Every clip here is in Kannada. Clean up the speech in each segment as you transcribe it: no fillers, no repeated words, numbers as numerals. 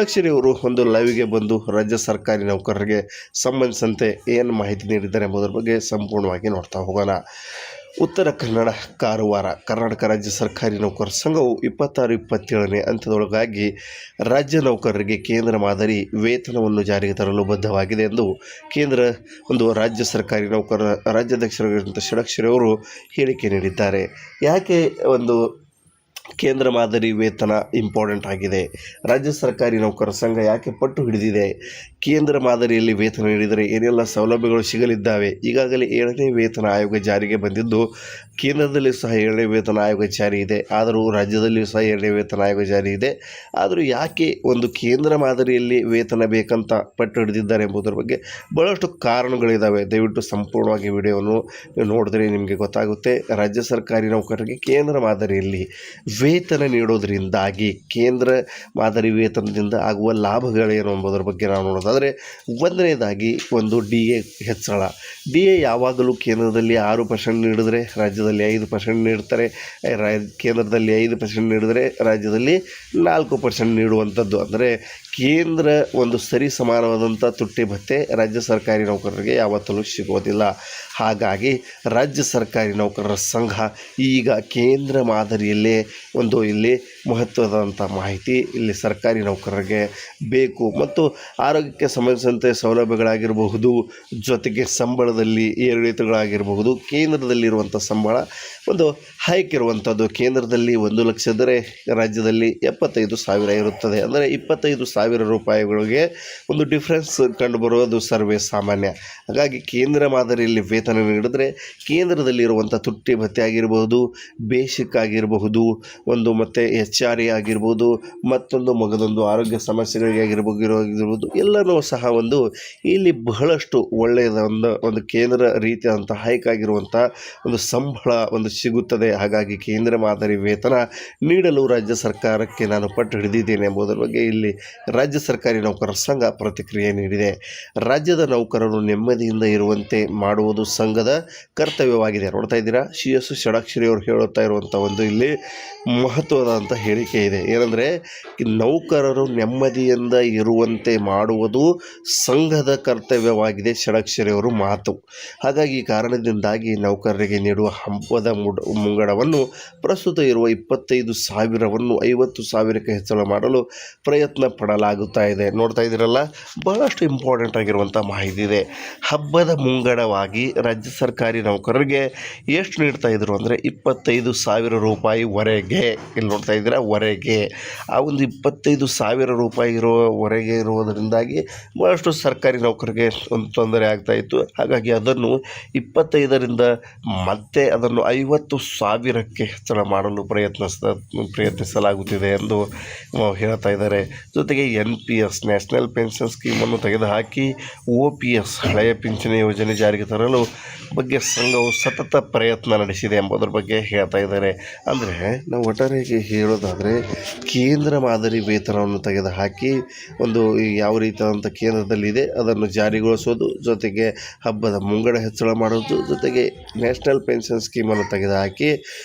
ಅಕ್ಷರಿ ಅವರು ಒಂದು ಲೈವ್ಗೆ ಬಂದು ರಾಜ್ಯ ಸರ್ಕಾರಿ ನೌಕರರಿಗೆ ಸಂಬಂಧಿಸಿದಂತೆ ಏನು ಮಾಹಿತಿ ನೀಡಿದ್ದಾರೆ ಎಂಬುದರ ಬಗ್ಗೆ ಸಂಪೂರ್ಣವಾಗಿ ನೋಡ್ತಾ ಹೋಗೋಣ. ಉತ್ತರ ಕನ್ನಡ ಕಾರವಾರ ಕರ್ನಾಟಕ ರಾಜ್ಯ ಸರ್ಕಾರಿ ನೌಕರರ ಸಂಘವು 26-27ನೇ ಹಂತದೊಳಗಾಗಿ ರಾಜ್ಯ ನೌಕರರಿಗೆ ಕೇಂದ್ರ ಮಾದರಿ ವೇತನವನ್ನು ಜಾರಿಗೆ ತರಲು ಬದ್ಧವಾಗಿದೆ ಎಂದು ಕೇಂದ್ರ ರಾಜ್ಯ ಸರ್ಕಾರಿ ನೌಕರರ ರಾಜ್ಯಾಧ್ಯಕ್ಷರಾಗಿರುವಂಥ ಷಡಕ್ಷರಿ ಅವರು ಹೇಳಿಕೆ ನೀಡಿದ್ದಾರೆ. ಯಾಕೆ ಕೇಂದ್ರ ಮಾದರಿ ವೇತನ ಇಂಪಾರ್ಟೆಂಟ್ ಆಗಿದೆ? ರಾಜ್ಯ ಸರ್ಕಾರಿ ನೌಕರರ ಸಂಘ ಯಾಕೆ ಪಟ್ಟು ಹಿಡಿದಿದೆ? ಕೇಂದ್ರ ಮಾದರಿಯಲ್ಲಿ ವೇತನ ನೀಡಿದರೆ ಏನೆಲ್ಲ ಸೌಲಭ್ಯಗಳು ಸಿಗಲಿದ್ದಾವೆ? ಈಗಾಗಲೇ 7ನೇ ವೇತನ ಆಯೋಗ ಜಾರಿಗೆ ಬಂದಿದ್ದು, ಕೇಂದ್ರದಲ್ಲಿ ಸಹ 7ನೇ ವೇತನ ಆಯೋಗ ಜಾರಿ ಇದೆ. ಆದರೂ ರಾಜ್ಯದಲ್ಲಿಯೂ ಸಹ 7ನೇ ವೇತನ ಆಯೋಗ ಜಾರಿ ಇದೆ. ಆದರೂ ಯಾಕೆ ಕೇಂದ್ರ ಮಾದರಿಯಲ್ಲಿ ವೇತನ ಬೇಕಂತ ಪಟ್ಟು ಹಿಡಿದಿದ್ದಾರೆ ಎಂಬುದರ ಬಗ್ಗೆ ಬಹಳಷ್ಟು ಕಾರಣಗಳಿದ್ದಾವೆ. ದಯವಿಟ್ಟು ಸಂಪೂರ್ಣವಾಗಿ ವಿಡಿಯೋವನ್ನು ನೋಡಿದ್ರೆ ನಿಮಗೆ ಗೊತ್ತಾಗುತ್ತೆ. ರಾಜ್ಯ ಸರ್ಕಾರಿ ನೌಕರರಿಗೆ ಕೇಂದ್ರ ಮಾದರಿಯಲ್ಲಿ ವೇತನ ನೀಡೋದರಿಂದಾಗಿ ಕೇಂದ್ರ ಮಾದರಿ ವೇತನದಿಂದ ಆಗುವ ಲಾಭಗಳೇನು ಎಂಬುದರ ಬಗ್ಗೆ ನಾವು ನೋಡೋದಾದರೆ, ಒಂದನೇದಾಗಿ DA ಹೆಚ್ಚಳ. DA ಯಾವಾಗಲೂ ಕೇಂದ್ರದಲ್ಲಿ 6% ನೀಡಿದರೆ ರಾಜ್ಯದಲ್ಲಿ 5% ನೀಡ್ತಾರೆ. ಕೇಂದ್ರದಲ್ಲಿ 5% ನೀಡಿದರೆ ರಾಜ್ಯದಲ್ಲಿ 4% ನೀಡುವಂಥದ್ದು. ಅಂದರೆ ಕೇಂದ್ರ ಸರಿ ಸಮಾನವಾದಂಥ ತುಟ್ಟಿ ಭತ್ಯೆ ರಾಜ್ಯ ಸರ್ಕಾರಿ ನೌಕರರಿಗೆ ಯಾವತ್ತೂ ಸಿಗೋದಿಲ್ಲ. ಹಾಗಾಗಿ ರಾಜ್ಯ ಸರ್ಕಾರಿ ನೌಕರರ ಸಂಘ ಈಗ ಕೇಂದ್ರ ಮಾದರಿಯಲ್ಲೇ ಇಲ್ಲಿ ಮಹತ್ವದಂಥ ಮಾಹಿತಿ ಇಲ್ಲಿ ಸರ್ಕಾರಿ ನೌಕರರಿಗೆ ಬೇಕು. ಮತ್ತು ಆರೋಗ್ಯಕ್ಕೆ ಸಂಬಂಧಿಸಿದಂತೆ ಸೌಲಭ್ಯಗಳಾಗಿರಬಹುದು, ಜೊತೆಗೆ ಸಂಬಳದಲ್ಲಿ ಏರಿಳಿತಗಳಾಗಿರಬಹುದು. ಕೇಂದ್ರದಲ್ಲಿರುವಂಥ ಸಂಬಳ ಹೈಕ್ ಇರುವಂಥದ್ದು. ಕೇಂದ್ರದಲ್ಲಿ 1 ಲಕ್ಷ ಇದ್ದರೆ ರಾಜ್ಯದಲ್ಲಿ 75,000 ಇರುತ್ತದೆ. ಅಂದರೆ 25,000 ರೂಪಾಯಿಗಳಿಗೆ ಡಿಫ್ರೆನ್ಸ್ ಕಂಡುಬರುವುದು ಸರ್ವೇ ಸಾಮಾನ್ಯ. ಹಾಗಾಗಿ ಕೇಂದ್ರ ಮಾದರಿಯಲ್ಲಿ ವೇತನ ನೀಡಿದ್ರೆ ಕೇಂದ್ರದಲ್ಲಿರುವಂಥ ತುಟ್ಟಿ ಭತ್ಯೆ ಆಗಿರಬಹುದು, ಬೇಸಿಕ್ ಆಗಿರಬಹುದು, ಮತ್ತು HRA ಆಗಿರ್ಬೋದು, ಮಗದೊಂದು ಆರೋಗ್ಯ ಸಮಸ್ಯೆಗಳಿಗೆ ಆಗಿರ್ಬೋದು, ಎಲ್ಲನೂ ಸಹ ಇಲ್ಲಿ ಬಹಳಷ್ಟು ಒಳ್ಳೆಯದ ಕೇಂದ್ರ ರೀತಿಯಾದಂಥ ಹೈಕ್ ಆಗಿರುವಂಥ ಸಂಬಳ ಸಿಗುತ್ತದೆ. ಹಾಗಾಗಿ ಕೇಂದ್ರ ಮಾದರಿ ವೇತನ ನೀಡಲು ರಾಜ್ಯ ಸರ್ಕಾರಕ್ಕೆ ನಾನು ಪಟ್ಟು ಹಿಡಿದಿದ್ದೇನೆ ಎಂಬುದರ ಬಗ್ಗೆ ಇಲ್ಲಿ ರಾಜ್ಯ ಸರ್ಕಾರಿ ನೌಕರರ ಸಂಘ ಪ್ರತಿಕ್ರಿಯೆ ನೀಡಿದೆ. ರಾಜ್ಯದ ನೌಕರರು ನೆಮ್ಮದಿಯಿಂದ ಇರುವಂತೆ ಮಾಡುವುದು ಸಂಘದ ಕರ್ತವ್ಯವಾಗಿದೆ. ನೋಡ್ತಾ ಇದ್ದೀರಾ, CS ಷಡಕ್ಷರಿ ಅವರು ಹೇಳುತ್ತಾ ಇರುವಂಥ ಇಲ್ಲಿ ಮಹತ್ವದಂಥ ಹೇಳಿಕೆ ಇದೆ. ಏನಂದರೆ, ನೌಕರರು ನೆಮ್ಮದಿಯಿಂದ ಇರುವಂತೆ ಮಾಡುವುದು ಸಂಘದ ಕರ್ತವ್ಯವಾಗಿದೆ, ಷಡಕ್ಷರಿ ಅವರು ಮಾತು. ಹಾಗಾಗಿ ಈ ಕಾರಣದಿಂದಾಗಿ ನೌಕರರಿಗೆ ನೀಡುವ ಹಬ್ಬದ ಮುಂಗಡವನ್ನು ಪ್ರಸ್ತುತ ಇರುವ 25,000ವನ್ನು 50,000ಕ್ಕೆ ಹೆಚ್ಚಳ ಮಾಡಲು ಪ್ರಯತ್ನ ಪಡಲಾಗುತ್ತಾ ಇದೆ. ನೋಡ್ತಾ ಇದ್ದೀರಲ್ಲ, ಬಹಳಷ್ಟು ಇಂಪಾರ್ಟೆಂಟ್ ಆಗಿರುವಂಥ ಮಾಹಿತಿ ಇದೆ. ಹಬ್ಬದ ಮುಂಗಡವಾಗಿ ರಾಜ್ಯ ಸರ್ಕಾರಿ ನೌಕರರಿಗೆ ಎಷ್ಟು ನೀಡ್ತಾ ಇದ್ರು ಅಂದರೆ 25,000 ರೂಪಾಯಿವರೆಗೆ. ಇಲ್ಲಿ ನೋಡ್ತಾ ಇದ್ದೀರಾ, ವರೆಗೆ. ಆ 25,000 ರೂಪಾಯಿ ವರೆಗೆ ಇರುವುದರಿಂದಾಗಿ ಬಹಳಷ್ಟು ಸರ್ಕಾರಿ ನೌಕರಿಗೆ ತೊಂದರೆ ಆಗ್ತಾಯಿತ್ತು. ಹಾಗಾಗಿ ಅದನ್ನು 25ರಿಂದ ಮತ್ತೆ ಅದನ್ನು 50,000ಕ್ಕೆ ಹೆಚ್ಚಳ ಮಾಡಲು ಪ್ರಯತ್ನಿಸಲಾಗುತ್ತಿದೆ ಎಂದು ಹೇಳ್ತಾ ಇದ್ದಾರೆ. ಜೊತೆಗೆ NPS ನ್ಯಾಷನಲ್ ಪೆನ್ಷನ್ ಸ್ಕೀಮನ್ನು ತೆಗೆದುಹಾಕಿ OPS ಹಳೆಯ ಪಿಂಚಣಿ ಯೋಜನೆ ಜಾರಿಗೆ ತರಲು ಬಗ್ಗೆ ಸಂಘವು ಸತತ ಪ್ರಯತ್ನ ನಡೆಸಿದೆ ಎಂಬುದರ ಬಗ್ಗೆ ಹೇಳ್ತಾ ಇದ್ದಾರೆ. ಅಂದರೆ ನಾವು ಒಟ್ಟಾರೆಯಾಗಿ ಹೇಳೋದಾದರೆ, ಕೇಂದ್ರ ಮಾದರಿ ವೇತನವನ್ನು ತೆಗೆದುಹಾಕಿ ಯಾವ ರೀತಿಯಾದಂಥ ಕೇಂದ್ರದಲ್ಲಿದೆ ಅದನ್ನು ಜಾರಿಗೊಳಿಸೋದು, ಜೊತೆಗೆ ಹಬ್ಬದ ಮುಂಗಡ ಹೆಚ್ಚಳ ಮಾಡೋದು, ಜೊತೆಗೆ ನ್ಯಾಷನಲ್ ಪೆನ್ಷನ್ ಸ್ಕೀಮನ್ನು ತೆಗೆದುಹಾಕಿ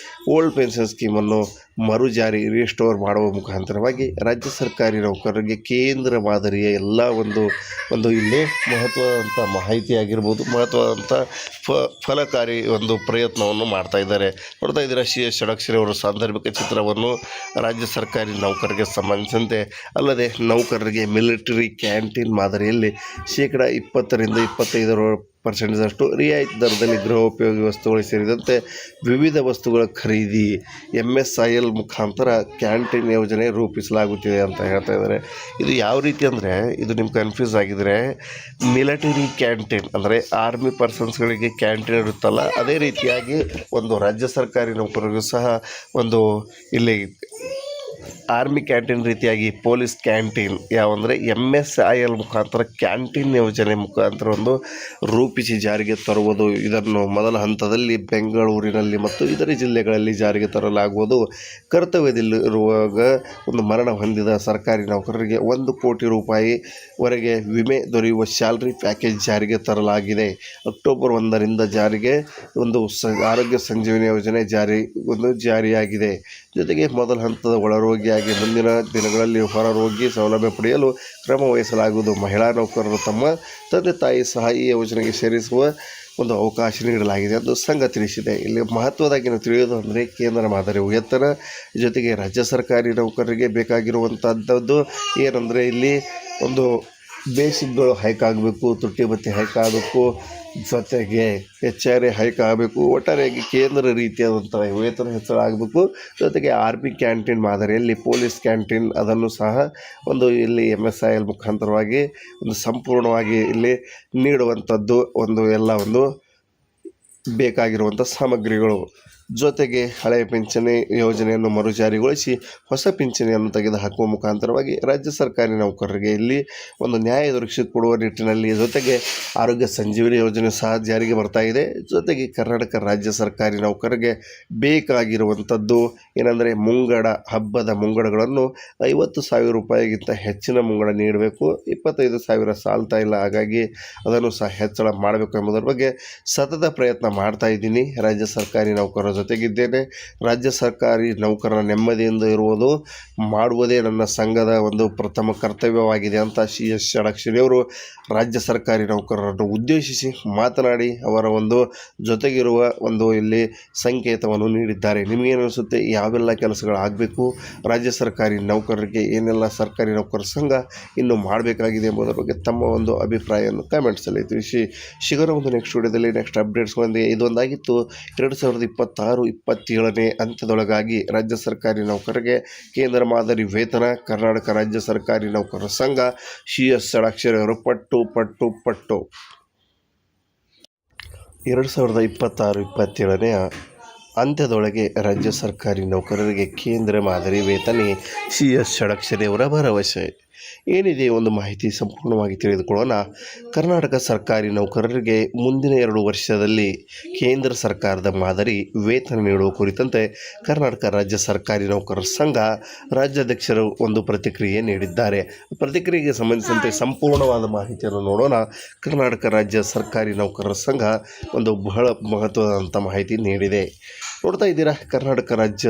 ಓಲ್ಡ್ ಪೆನ್ಷನ್ ಸ್ಕೀಮನ್ನು ಮರುಜಾರಿ ರಿಸ್ಟೋರ್ ಮಾಡುವ ಮುಖಾಂತರವಾಗಿ ರಾಜ್ಯ ಸರ್ಕಾರಿ ನೌಕರರಿಗೆ ಕೇಂದ್ರ ಮಾದರಿಯ ಎಲ್ಲ ಇಲ್ಲಿ ಮಹತ್ವದಂಥ ಮಾಹಿತಿ ಆಗಿರ್ಬೋದು, ಮಹತ್ವದಂಥ ಫಲಕಾರಿ ಪ್ರಯತ್ನವನ್ನು ಮಾಡ್ತಾ ಇದ್ದಾರೆ. ನೋಡ್ತಾ ಇದ್ದೀರಾ, CS ಷಡಕ್ಷರಿ ಅವರ ಸಾಂದರ್ಭಿಕ ಚಿತ್ರವನ್ನು ರಾಜ್ಯ ಸರ್ಕಾರಿ ನೌಕರರಿಗೆ ಸಂಬಂಧಿಸಿದಂತೆ. ಅಲ್ಲದೆ ನೌಕರರಿಗೆ ಮಿಲಿಟರಿ ಕ್ಯಾಂಟೀನ್ ಮಾದರಿಯಲ್ಲಿ 20% 25% ರಿಯಾಯಿತಿ ದರದಲ್ಲಿ ಗೃಹೋಪಯೋಗಿ ವಸ್ತುಗಳು ಸೇರಿದಂತೆ ವಿವಿಧ ವಸ್ತುಗಳ ಖರೀದಿ MSIL ಮುಖಾಂತರ ಕ್ಯಾಂಟೀನ್ ಯೋಜನೆ ರೂಪಿಸಲಾಗುತ್ತಿದೆ ಅಂತ ಹೇಳ್ತಾ ಇದ್ದಾರೆ. ಇದು ಯಾವ ರೀತಿ ಅಂದರೆ, ಇದು ನಿಮ್ಗೆ ಕನ್ಫ್ಯೂಸ್ ಆಗಿದರೆ, ಮಿಲಿಟರಿ ಕ್ಯಾಂಟೀನ್ ಅಂದರೆ ಆರ್ಮಿ ಪರ್ಸನ್ಸ್ಗಳಿಗೆ ಕ್ಯಾಂಟೀನ್ ಇರುತ್ತಲ್ಲ, ಅದೇ ರೀತಿಯಾಗಿ ರಾಜ್ಯ ಸರ್ಕಾರಿ ನೌಕರರಿಗೂ ಸಹ ಇಲ್ಲಿ ಆರ್ಮಿ ಕ್ಯಾಂಟೀನ್ ರೀತಿಯಾಗಿ ಪೊಲೀಸ್ ಕ್ಯಾಂಟೀನ್ ಯಾವಂದರೆ MSIL ಮುಖಾಂತರ ಕ್ಯಾಂಟೀನ್ ಯೋಜನೆ ಮುಖಾಂತರ ರೂಪಿಸಿ ಜಾರಿಗೆ ತರುವುದು. ಇದನ್ನು ಮೊದಲ ಹಂತದಲ್ಲಿ ಬೆಂಗಳೂರಿನಲ್ಲಿ ಮತ್ತು ಇತರೆ ಜಿಲ್ಲೆಗಳಲ್ಲಿ ಜಾರಿಗೆ ತರಲಾಗುವುದು. ಕರ್ತವ್ಯದಲ್ಲಿರುವಾಗ ಮರಣ ಹೊಂದಿದ ಸರ್ಕಾರಿ ನೌಕರರಿಗೆ 1 ಕೋಟಿ ರೂಪಾಯಿವರೆಗೆ ವಿಮೆ ದೊರೆಯುವ ಸ್ಯಾಲರಿ ಪ್ಯಾಕೇಜ್ ಜಾರಿಗೆ ತರಲಾಗಿದೆ. ಅಕ್ಟೋಬರ್ 1ರಿಂದ ಜಾರಿಗೆ ಆರೋಗ್ಯ ಸಂಜೀವಿನಿ ಯೋಜನೆ ಜಾರಿಯಾಗಿದೆ. ಜೊತೆಗೆ ಮೊದಲ ಹಂತದ ಒಳರೋಗಿಯಾಗಿ ಮುಂದಿನ ದಿನಗಳಲ್ಲಿ ಹೊರರೋಗಿ ಸೌಲಭ್ಯ ಪಡೆಯಲು ಕ್ರಮ ವಹಿಸಲಾಗುವುದು. ಮಹಿಳಾ ನೌಕರರು ತಮ್ಮ ತಂದೆ ತಾಯಿ ಸಹ ಈ ಯೋಜನೆಗೆ ಸೇರಿಸುವ ಒಂದು ಅವಕಾಶ ನೀಡಲಾಗಿದೆ ಎಂದು ಸಂಘ ತಿಳಿಸಿದೆ. ಇಲ್ಲಿ ಮಹತ್ವದಾಗಿ ನಾವು ತಿಳಿಯೋದು ಅಂದರೆ ಕೇಂದ್ರ ಮಾದರಿ ವೇತನ ಜೊತೆಗೆ ರಾಜ್ಯ ಸರ್ಕಾರಿ ನೌಕರರಿಗೆ ಬೇಕಾಗಿರುವಂಥದ್ದು ಏನಂದರೆ ಇಲ್ಲಿ ಒಂದು ಬೇಸಿಕ್ಗಳು ಹೈಕ್ ಆಗಬೇಕು, ತುಟ್ಟಿ ಭತ್ಯೆ ಹೈಕ್ ಆಗಬೇಕು, ಜೊತೆಗೆ HR ಹೈಕ್ ಆಗಬೇಕು. ಒಟ್ಟಾರೆಯಾಗಿ ಕೇಂದ್ರ ರೀತಿಯಾದಂಥ ವೇತನ ಹೆಚ್ಚಳ ಆಗಬೇಕು. ಜೊತೆಗೆ RP ಕ್ಯಾಂಟೀನ್ ಮಾದರಿಯಲ್ಲಿ ಪೊಲೀಸ್ ಕ್ಯಾಂಟೀನ್ ಅದನ್ನು ಸಹ ಒಂದು ಇಲ್ಲಿ MSIL ಮುಖಾಂತರವಾಗಿ ಒಂದು ಸಂಪೂರ್ಣವಾಗಿ ಇಲ್ಲಿ ನೀಡುವಂಥದ್ದು ಒಂದು ಬೇಕಾಗಿರುವಂಥ ಸಾಮಗ್ರಿಗಳು. ಜೊತೆಗೆ ಹಳೆಯ ಪಿಂಚಣಿ ಯೋಜನೆಯನ್ನು ಮರುಜಾರಿಗೊಳಿಸಿ ಹೊಸ ಪಿಂಚಣಿಯನ್ನು ತೆಗೆದುಹಾಕುವ ಮುಖಾಂತರವಾಗಿ ರಾಜ್ಯ ಸರ್ಕಾರಿ ನೌಕರರಿಗೆ ಇಲ್ಲಿ ಒಂದು ನ್ಯಾಯ ದೊರಕಿಸಿಕೊಡುವ ನಿಟ್ಟಿನಲ್ಲಿ ಜೊತೆಗೆ ಆರೋಗ್ಯ ಸಂಜೀವಿನಿ ಯೋಜನೆ ಸಹ ಜಾರಿಗೆ ಬರ್ತಾ ಇದೆ. ಜೊತೆಗೆ ಕರ್ನಾಟಕ ರಾಜ್ಯ ಸರ್ಕಾರಿ ನೌಕರರಿಗೆ ಬೇಕಾಗಿರುವಂಥದ್ದು ಏನಂದರೆ ಹಬ್ಬದ ಮುಂಗಡಗಳನ್ನು 50,000 ರೂಪಾಯಿಗಿಂತ ಹೆಚ್ಚಿನ ಮುಂಗಡ ನೀಡಬೇಕು. 25,000 ಸಾಲ್ತಾ ಇಲ್ಲ, ಹಾಗಾಗಿ ಅದನ್ನು ಸಹ ಹೆಚ್ಚಳ ಮಾಡಬೇಕು ಎಂಬುದರ ಬಗ್ಗೆ ಸತತ ಪ್ರಯತ್ನ ಮಾಡ್ತಾ ಇದ್ದೀನಿ. ರಾಜ್ಯ ಸರ್ಕಾರಿ ನೌಕರರ ಜೊತೆಗಿದ್ದೇನೆ. ರಾಜ್ಯ ಸರ್ಕಾರಿ ನೌಕರರ ನೆಮ್ಮದಿಯಿಂದ ಮಾಡುವುದೇ ನನ್ನ ಸಂಘದ ಒಂದು ಪ್ರಥಮ ಕರ್ತವ್ಯವಾಗಿದೆ ಅಂತ CS ಷಡಕ್ಷರಿಯವರು ರಾಜ್ಯ ಸರ್ಕಾರಿ ನೌಕರರನ್ನು ಉದ್ದೇಶಿಸಿ ಮಾತನಾಡಿ ಅವರ ಒಂದು ಜೊತೆಗಿರುವ ಇಲ್ಲಿ ಸಂಕೇತವನ್ನು ನೀಡಿದ್ದಾರೆ. ನಿಮಗೇನು ಅನಿಸುತ್ತೆ? ಯಾವೆಲ್ಲ ಕೆಲಸಗಳಾಗಬೇಕು, ರಾಜ್ಯ ಸರ್ಕಾರಿ ನೌಕರರಿಗೆ ಏನೆಲ್ಲ ಸರ್ಕಾರಿ ನೌಕರರ ಸಂಘ ಇನ್ನು ಮಾಡಬೇಕಾಗಿದೆ ಎಂಬುದರ ಬಗ್ಗೆ ತಮ್ಮ ಒಂದು ಅಭಿಪ್ರಾಯವನ್ನು ಕಾಮೆಂಟ್ಸಲ್ಲಿ ತಿಳಿಸಿ. ಸಿಗೋಣ ಒಂದು ನೆಕ್ಸ್ಟ್ ವಿಡಿಯೋದಲ್ಲಿ ನೆಕ್ಸ್ಟ್ ಅಪ್ಡೇಟ್ಸ್ಗಳೊಂದಿಗೆ. ಇದೊಂದಾಗಿತ್ತು 2026-27ನೇ ಅಂತ್ಯದೊಳಗಾಗಿ ರಾಜ್ಯ ಸರ್ಕಾರಿ ನೌಕರರಿಗೆ ಕೇಂದ್ರ ಮಾದರಿ ವೇತನ. ಕರ್ನಾಟಕ ರಾಜ್ಯ ಸರ್ಕಾರಿ ನೌಕರರ ಸಂಘ CS ಷಡಕ್ಷರಿಯವರು ಪಟ್ಟು 2026-27ನೇ ಅಂತ್ಯದೊಳಗೆ ರಾಜ್ಯ ಸರ್ಕಾರಿ ನೌಕರರಿಗೆ ಕೇಂದ್ರ ಮಾದರಿ ವೇತನ. CS ಷಡಕ್ಷರಿಯವರ ಭರವಸೆ ಏನಿದೆ ಒಂದು ಮಾಹಿತಿ ಸಂಪೂರ್ಣವಾಗಿ ತಿಳಿದುಕೊಳ್ಳೋಣ. ಕರ್ನಾಟಕ ಸರ್ಕಾರಿ ನೌಕರರಿಗೆ ಮುಂದಿನ 2 ವರ್ಷದಲ್ಲಿ ಕೇಂದ್ರ ಸರ್ಕಾರದ ಮಾದರಿ ವೇತನ ನೀಡುವ ಕುರಿತಂತೆ ಕರ್ನಾಟಕ ರಾಜ್ಯ ಸರ್ಕಾರಿ ನೌಕರರ ಸಂಘ ರಾಜ್ಯಾಧ್ಯಕ್ಷರು ಒಂದು ಪ್ರತಿಕ್ರಿಯೆ ನೀಡಿದ್ದಾರೆ. ಪ್ರತಿಕ್ರಿಯೆಗೆ ಸಂಬಂಧಿಸಿದಂತೆ ಸಂಪೂರ್ಣವಾದ ಮಾಹಿತಿಯನ್ನು ನೋಡೋಣ. ಕರ್ನಾಟಕ ರಾಜ್ಯ ಸರ್ಕಾರಿ ನೌಕರರ ಸಂಘ ಒಂದು ಬಹಳ ಮಹತ್ವದಂಥ ಮಾಹಿತಿ ನೀಡಿದೆ. ನೋಡ್ತಾ ಇದ್ದೀರಾ, ಕರ್ನಾಟಕ ರಾಜ್ಯ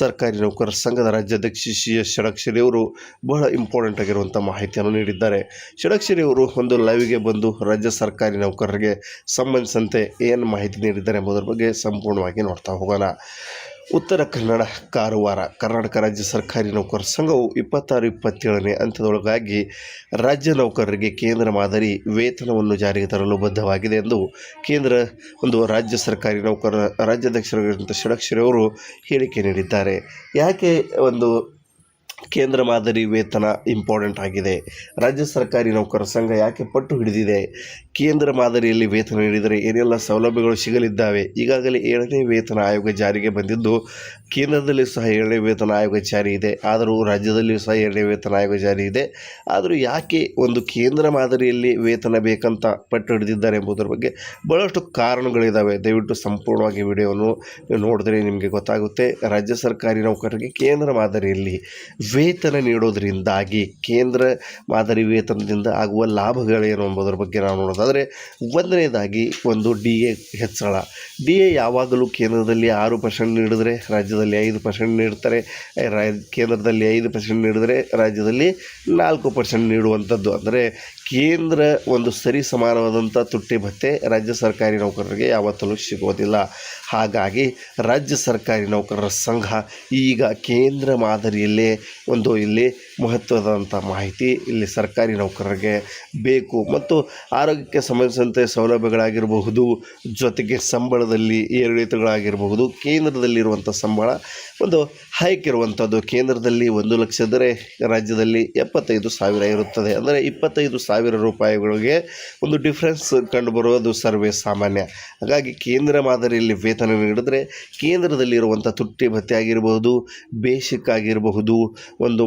ಸರ್ಕಾರಿ ನೌಕರರ ಸಂಘದ ರಾಜ್ಯಾಧ್ಯಕ್ಷ CS ಷಡಕ್ಷರಿಯವರು ಬಹಳ ಇಂಪಾರ್ಟೆಂಟ್ ಆಗಿರುವಂಥ ಮಾಹಿತಿಯನ್ನು ನೀಡಿದ್ದಾರೆ. ಷಡಕ್ಷರಿಯವರು ಒಂದು ಲೈವ್ಗೆ ಬಂದು ರಾಜ್ಯ ಸರ್ಕಾರಿ ನೌಕರರಿಗೆ ಸಂಬಂಧಿಸಿದಂತೆ ಏನು ಮಾಹಿತಿ ನೀಡಿದ್ದಾರೆ ಎಂಬುದರ ಬಗ್ಗೆ ಸಂಪೂರ್ಣವಾಗಿ ನೋಡ್ತಾ ಹೋಗೋಣ. ಉತ್ತರ ಕನ್ನಡ ಕಾರವಾರ ಕರ್ನಾಟಕ ರಾಜ್ಯ ಸರ್ಕಾರಿ ನೌಕರರ ಸಂಘವು 26-27ನೇ ಅಂತ್ಯದೊಳಗಾಗಿ ರಾಜ್ಯ ನೌಕರರಿಗೆ ಕೇಂದ್ರ ಮಾದರಿ ವೇತನವನ್ನು ಜಾರಿಗೆ ತರಲು ಬದ್ಧವಾಗಿದೆ ಎಂದು ಕೇಂದ್ರ ರಾಜ್ಯ ಸರ್ಕಾರಿ ನೌಕರರ ರಾಜ್ಯಾಧ್ಯಕ್ಷರಾಗಿರುವಂಥ ಷಡಕ್ಷರಿಯವರು ಹೇಳಿಕೆ ನೀಡಿದ್ದಾರೆ. ಯಾಕೆ ಕೇಂದ್ರ ಮಾದರಿ ವೇತನ ಇಂಪಾರ್ಟೆಂಟ್ ಆಗಿದೆ? ರಾಜ್ಯ ಸರ್ಕಾರಿ ನೌಕರರ ಸಂಘ ಯಾಕೆ ಪಟ್ಟು ಹಿಡಿದಿದೆ? ಕೇಂದ್ರ ಮಾದರಿಯಲ್ಲಿ ವೇತನ ನೀಡಿದರೆ ಏನೆಲ್ಲ ಸೌಲಭ್ಯಗಳು ಸಿಗಲಿದ್ದಾವೆ? ಈಗಾಗಲೇ 7ನೇ ವೇತನ ಆಯೋಗ ಜಾರಿಗೆ ಬಂದಿದ್ದು, ಕೇಂದ್ರದಲ್ಲಿ ಸಹ 7ನೇ ವೇತನ ಆಯೋಗ ಜಾರಿ ಇದೆ, ಆದರೂ ರಾಜ್ಯದಲ್ಲಿಯೂ ಸಹ 7ನೇ ವೇತನ ಆಯೋಗ ಜಾರಿ ಇದೆ. ಆದರೂ ಯಾಕೆ ಕೇಂದ್ರ ಮಾದರಿಯಲ್ಲಿ ವೇತನ ಬೇಕಂತ ಪಟ್ಟು ಹಿಡಿದಿದ್ದಾರೆ ಎಂಬುದರ ಬಗ್ಗೆ ಬಹಳಷ್ಟು ಕಾರಣಗಳಿದ್ದಾವೆ. ದಯವಿಟ್ಟು ಸಂಪೂರ್ಣವಾಗಿ ವಿಡಿಯೋವನ್ನು ನೋಡಿದ್ರೆ ನಿಮಗೆ ಗೊತ್ತಾಗುತ್ತೆ. ರಾಜ್ಯ ಸರ್ಕಾರಿ ನೌಕರರಿಗೆ ಕೇಂದ್ರ ಮಾದರಿಯಲ್ಲಿ ವೇತನ ನೀಡೋದರಿಂದಾಗಿ ಕೇಂದ್ರ ಮಾದರಿ ವೇತನದಿಂದ ಆಗುವ ಲಾಭಗಳೇನು ಎಂಬುದರ ಬಗ್ಗೆ ನಾವು ನೋಡೋದಾದರೆ, ಒಂದನೇದಾಗಿ DA ಹೆಚ್ಚಳ. DA ಯಾವಾಗಲೂ ಕೇಂದ್ರದಲ್ಲಿ 6% ನೀಡಿದರೆ ರಾಜ್ಯದಲ್ಲಿ 5% ನೀಡ್ತಾರೆ. ಕೇಂದ್ರದಲ್ಲಿ 5% ನೀಡಿದರೆ ರಾಜ್ಯದಲ್ಲಿ 4% ನೀಡುವಂಥದ್ದು. ಅಂದರೆ ಕೇಂದ್ರ ಸರಿ ಸಮಾನವಾದಂಥ ತುಟ್ಟಿ ಭತ್ಯೆ ರಾಜ್ಯ ಸರ್ಕಾರಿ ನೌಕರರಿಗೆ ಯಾವತ್ತೂ ಸಿಗೋದಿಲ್ಲ. ಹಾಗಾಗಿ ರಾಜ್ಯ ಸರ್ಕಾರಿ ನೌಕರರ ಸಂಘ ಈಗ ಕೇಂದ್ರ ಮಾದರಿಯಲ್ಲೇ ಇಲ್ಲಿ ಮಹತ್ವದಂಥ ಮಾಹಿತಿ ಇಲ್ಲಿ ಸರ್ಕಾರಿ ನೌಕರರಿಗೆ ಬೇಕು. ಮತ್ತು ಆರೋಗ್ಯಕ್ಕೆ ಸಂಬಂಧಿಸಿದಂತೆ ಸೌಲಭ್ಯಗಳಾಗಿರಬಹುದು, ಜೊತೆಗೆ ಸಂಬಳದಲ್ಲಿ ಏರಿಳಿತಗಳಾಗಿರಬಹುದು. ಕೇಂದ್ರದಲ್ಲಿರುವಂಥ ಸಂಬಳ ಹೈಕ್ ಇರುವಂಥದ್ದು. ಕೇಂದ್ರದಲ್ಲಿ 1 ಲಕ್ಷ ಇದ್ದರೆ ರಾಜ್ಯದಲ್ಲಿ 75,000 ಇರುತ್ತದೆ. ಅಂದರೆ 25,000 ರೂಪಾಯಿಗಳಿಗೆ ಡಿಫ್ರೆನ್ಸ್ ಕಂಡುಬರುವುದು ಸರ್ವೇ ಸಾಮಾನ್ಯ. ಹಾಗಾಗಿ ಕೇಂದ್ರ ಮಾದರಿಯಲ್ಲಿ ವೇತನ ನೀಡಿದರೆ ಕೇಂದ್ರದಲ್ಲಿರುವಂಥ ತುಟ್ಟಿ ಭತ್ಯೆ ಆಗಿರಬಹುದು, ಬೇಸಿಕ್ ಆಗಿರಬಹುದು,